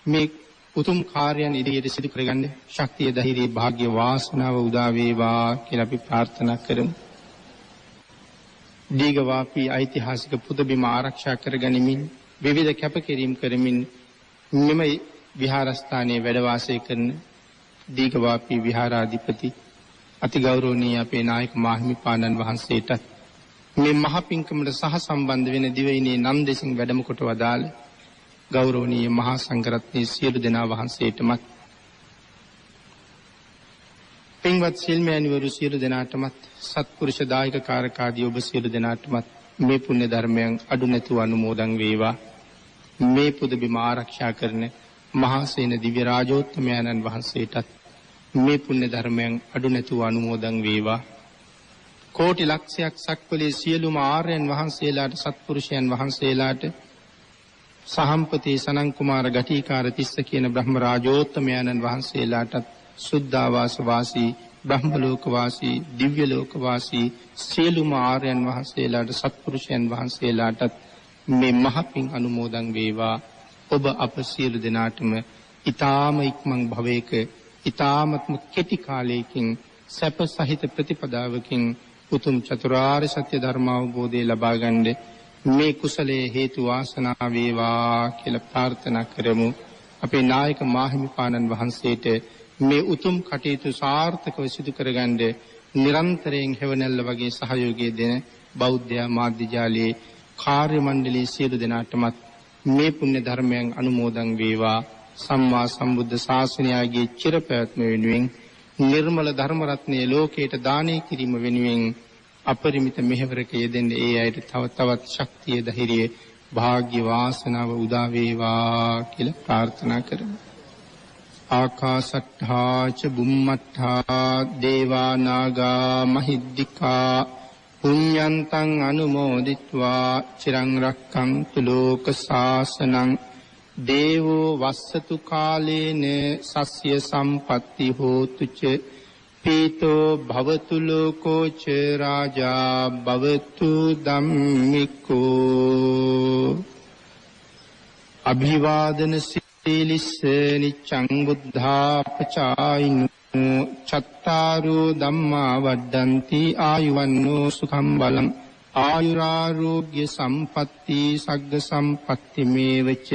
මේ උතුම් කාර්යයන් ඉදිරියට සිදු කරගන්න ශක්තිය, ධෛර්යය, වාග්ය, වාසනාව උදා වේවා කියලා අපි ප්‍රාර්ථනා කරමු. දීඝවාපී ඓතිහාසික පුදබිම ආරක්ෂා කරගනිමින් විවිධ කැපකිරීම් කරමින් මෙම විහාරස්ථානයේ වැඩ වාසය කරන දීඝවාපී විහාරාධිපති අති ගෞරවනීය අපේ නායක මාහිමිපාණන් වහන්සේට මේ මහ පිංකමට සහ සම්බන්ධ වෙන දිවයිනේ නම් දෙසින් වැඩම කොට වදාළ ගෞරවනීය මහා සංඝරත්නයේ සියලු දෙනා වහන්සේටමත් පින්වත් සිල්මෑණිවරු සියලු දෙනාටමත් සත්පුරුෂ දායක කාරකාදී ඔබ සියලු දෙනාටමත් මේ පුණ්‍ය ධර්මයන් අඩු නැතුව අනුමෝදන් වේවා. මේ පුදබිම ආරක්ෂා කරන මහා සේන දිව්‍ය රාජෝත්තමයන්න් වහන්සේටත් මේ පුණ්‍ය ධර්මයන් අඩු නැතුව අනුමෝදන් වේවා. කෝටි ලක්ෂයක් සක්වලේ සියලුම ආර්යයන් වහන්සේලාට, සත්පුරුෂයන් වහන්සේලාට, සහම්පති සනන් කුමාර ගටිකාර තිස්ස කියන බ්‍රහ්ම රාජෝත්තමයන්න් වහන්සේලාටත් සුද්ධාවාස වාසී, බ්‍රහ්ම ලෝක වාසී, දිව්‍ය ලෝක වාසී සියලුම ආර්යයන් වහන්සේලාට, සත්පුරුෂයන් වහන්සේලාටත් මේ මහ පිං අනුමෝදන් වේවා. ඔබ අප සියලු දෙනාටම ඊ타ම ඉක්මන් භවයක ඊ타මත්ම කෙටි කාලයකින් සැප සහිත ප්‍රතිපදාවකින් උතුම් චතුරාර්ය සත්‍ය ධර්ම අවබෝධය ලබා ගන්න මේ කුසලයේ හේතු වාසනා වේවා කියලා ප්‍රාර්ථනා කරමු. අපේ නායක මාහිමිපාණන් වහන්සේට මේ උතුම් කටයුතු සාර්ථකව සිදු කරගන්න නිරන්තරයෙන් හැවණැල්ල වගේ සහයෝගය දෙන බෞද්ධ මාධ්‍ය ජාලයේ කාර්ය මණ්ඩලයේ සියලු දෙනාටමත් මේ පුණ්‍ය ධර්මයන් අනුමෝදන් වේවා. සම්මා සම්බුද්ධ ශාසනයගේ චිරපැවැත්ම වෙනුවෙන් නිර්මල ධර්ම රත්නයේ ලෝකයට දානය කිරීම වෙනුවෙන් අපරිමිත මෙහෙවරක යෙදෙන්න ඒ අයට තවත් ශක්තිය, ධෛර්යය, වාග්ය, වාසනාව උදා වේවා කියලා ප්‍රාර්ථනා කරමු. ආකාසට්ඨා ච බුම්මට්ඨා දේවා නාග මහිද්దికා පුඤ්ඤන්තං අනුමෝදිත්වා චිරං රක්ඛන්තු ලෝක ශාසනං දේවෝ වස්සතු කාලේන සස්ය සම්පatti හෝතු ච පීතෝ භවතු ලෝකෝ ච රාජා භවතු ධම්මිකෝ අභිවාදන සීලිස්ස නිච්ඡං බුද්ධාපචායිනෝ චත්තාරෝ ධම්මා වඩ්ඩಂತಿ ආයුවන්නෝ සුඛං බලං ආයුරාෝග්‍ය සම්පatti සග්ග සම්පatti මේවච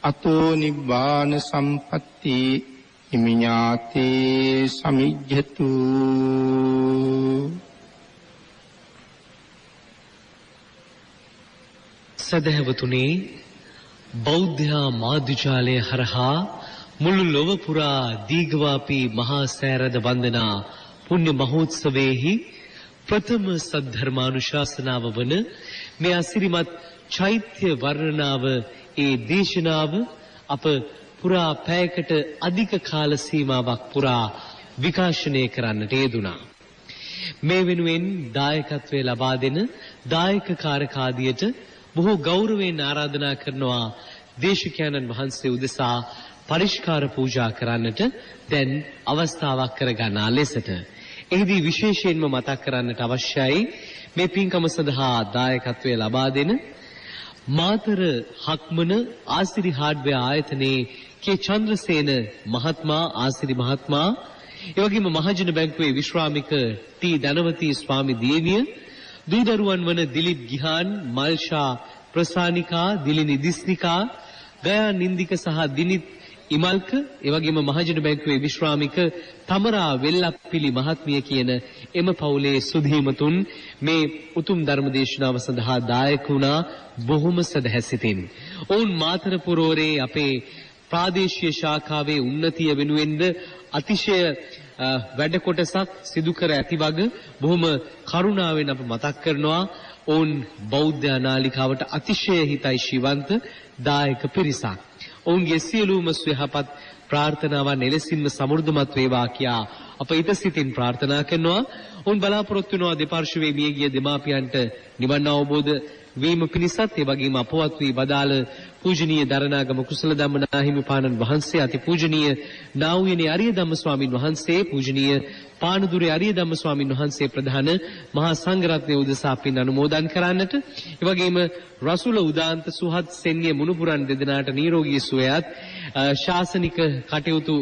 අතෝ නිබ්බාන සම්පatti හිමිඤාතේ සමිජ්ජතු සදහවතුනි බෞද්ධ මාධ්‍යාලය හරහා මුළු ලොව පුරා දීඝවාපී මහා සෑරද වන්දනා පුණ්‍ය මහෝත්සවයේහි ප්‍රථම සද්ධර්මානුශාසනාව වන මේ අසිරිමත් චෛත්‍ය වර්ණනාව ඒ දේශනාව අප පුරා පැයකට අධික කාල සීමාවක් පුරා විකාශනය කරන්නට යෙදුණා. මේ වෙනුවෙන් දායකත්වයේ ලබා දෙන දායක කාර්යකාදියට බොහෝ ගෞරවයෙන් ආරාධනා කරනවා දේශකයන්න් වහන්සේ උදෙසා පරිස්කාර පූජා කරන්නට දැන් අවස්ථාවක් කර ගන්නා ලෙසට. එහිදී විශේෂයෙන්ම මතක් කරන්නට අවශ්‍යයි මේ පින්කම සඳහා දායකත්වයේ ලබා දෙන මාතර හක්මන ආසිරි හાર્ඩ්වෙයාර් ආයතනයේ කේ චන්ද්‍රසේන මහත්මයා ආසිරි මහත්මයා එවැගේම මහජන බැංකුවේ විශ්‍රාමික ටී ධනවතී ස්වාමි දියණිය දූ දරුවන් වන දිලිප් ගිහාන් මල්ෂා ප්‍රසානිකා දිලිනි දිස්නිකා ගයා නින්දික සහ දිනිත් ඉමල්ක එවැගේම මහජන බැංකුවේ විශ්‍රාමික තමරා වෙල්ලප්පිලි මහත්මිය කියන එම පවුලේ සුධීමතුන් මේ උතුම් ධර්ම දේශනාව සඳහා දායක වුණා බොහොම සදහැසිතින්. ඔවුන් මාතර පුරවරේ අපේ ප්‍රාදේශීය ශාඛාවේ උන්නතිය වෙනුවෙන්ද අතිශය වැඩ කොටසක් සිදු කර ඇති වග බොහොම කරුණාවෙන් අප මතක් කරනවා. ඔවුන් බෞද්ධ නාලිකාවට අතිශය හිතයිශීවන්ත දායක පිරිසක්. ඔවුන්ගේ සියලුම සුවපත් ප්‍රාර්ථනාවන් එලෙසින්ම සමෘද්ධමත් වේවා කියා අප ඊටසිතින් ප්‍රාර්ථනා කරනවා. ඔවුන් බලාපොරොත්තු වෙනවා දෙපාර්ශ්වයේ මියගිය දෙමාපියන්ට නිවන් අවබෝධ වීම පිණිසත් ඒ වගේම අපවත් වී බදාළ පූජනීය දරණාගම කුසල ධම්මනාහිමිපාණන් වහන්සේ අති පූජනීය නා වූ යනේ අරිය ධම්ම ස්වාමින් වහන්සේ පූජනීය පානදුරේ අරිය ධම්ම ස්වාමින් වහන්සේ ප්‍රධාන මහා සංඝරත්නය උදෙසා පින් අනුමෝදන් කරන්නට ඒ වගේම රසුල උදාන්ත සුහත් සෙන්නිය මුණුපුරන් දෙදෙනාට නිරෝගී සුවයත් ශාසනික කටයුතු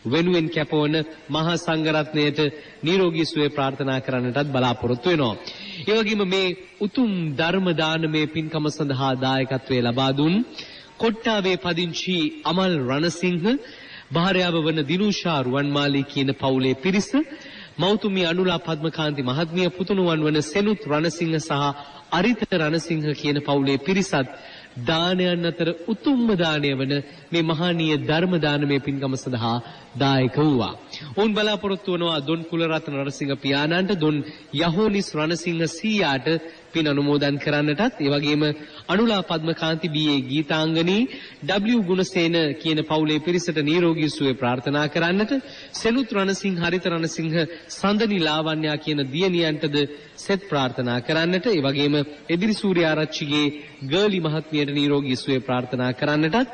වෙනුවෙන් කැපවන මහා සංඝරත්නයට නිරෝගී සුවය ප්‍රාර්ථනා කරන්නටත් බලාපොරොත්තු වෙනවා. ඒ වගේම මේ උතුම් ධර්ම දානමය පින්කම සඳහා දායකත්වයේ ලබා දුන් කොට්ටාවේ පදිංචි අමල් රණසිංහ භාර්යාව වන දිනුෂා රුවන්මාලී කියන පවුලේ පිරිස මෞතුමිය අනුලා පද්මකාන්ති මහත්මිය පුතුණුවන් වන සෙනුත් රණසිංහ සහ අරිත රණසිංහ කියන පවුලේ පිරිසත් දානයන් අතර උතුම්ම දානය වන මේ මහානීය ධර්ම දානමය පින්කම සඳහා දායක වූවා. ඔවුන් බලාපොරොත්තු වනවා දොන් කුලරත්න රණසිංහ පියාණන්ට දොන් යහෝනිස් රණසිංහ සීයාට පින් අනුමෝදන් කරන්නටත් ඒ වගේම අනුලා පද්මකාන්ති බී.ඒ. ගීතාංගනී W ගුණසේන කියන පවුලේ පිරිසට නිරෝගී සුවය ප්‍රාර්ථනා කරන්නට සෙනුත් රණසිංහ හරිත රණසිංහ සඳනි ලාවන්‍යා කියන දියණියන්ටද සෙත් ප්‍රාර්ථනා කරන්නට ඒ වගේම එදිරි සූර්යාරච්චිගේ ගර්ලි මහත්මියට නිරෝගී සුවය ප්‍රාර්ථනා කරන්නටත්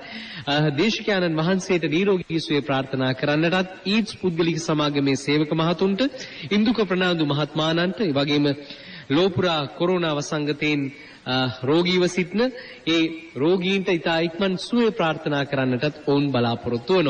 දේශකයන්න් වහන්සේට නිරෝගී සුවය ප්‍රාර්ථනා කරන්නටත් ඊඩ්ස් පුද්ගලික සමාගමේ සේවක මහතුන්ට ඉන්දුක ප්‍රනාන්දු මහත්මාණන්ට ඒ වගේම ලෝපුරා කොරෝනා වසංගතයෙන් රෝගීව සිටින ඒ රෝගීන්ට ඉතා ඉක්මන් සුවය ප්‍රාර්ථනා කරන්නටත් ඔවුන් බලාපොරොත්තු වෙනවා.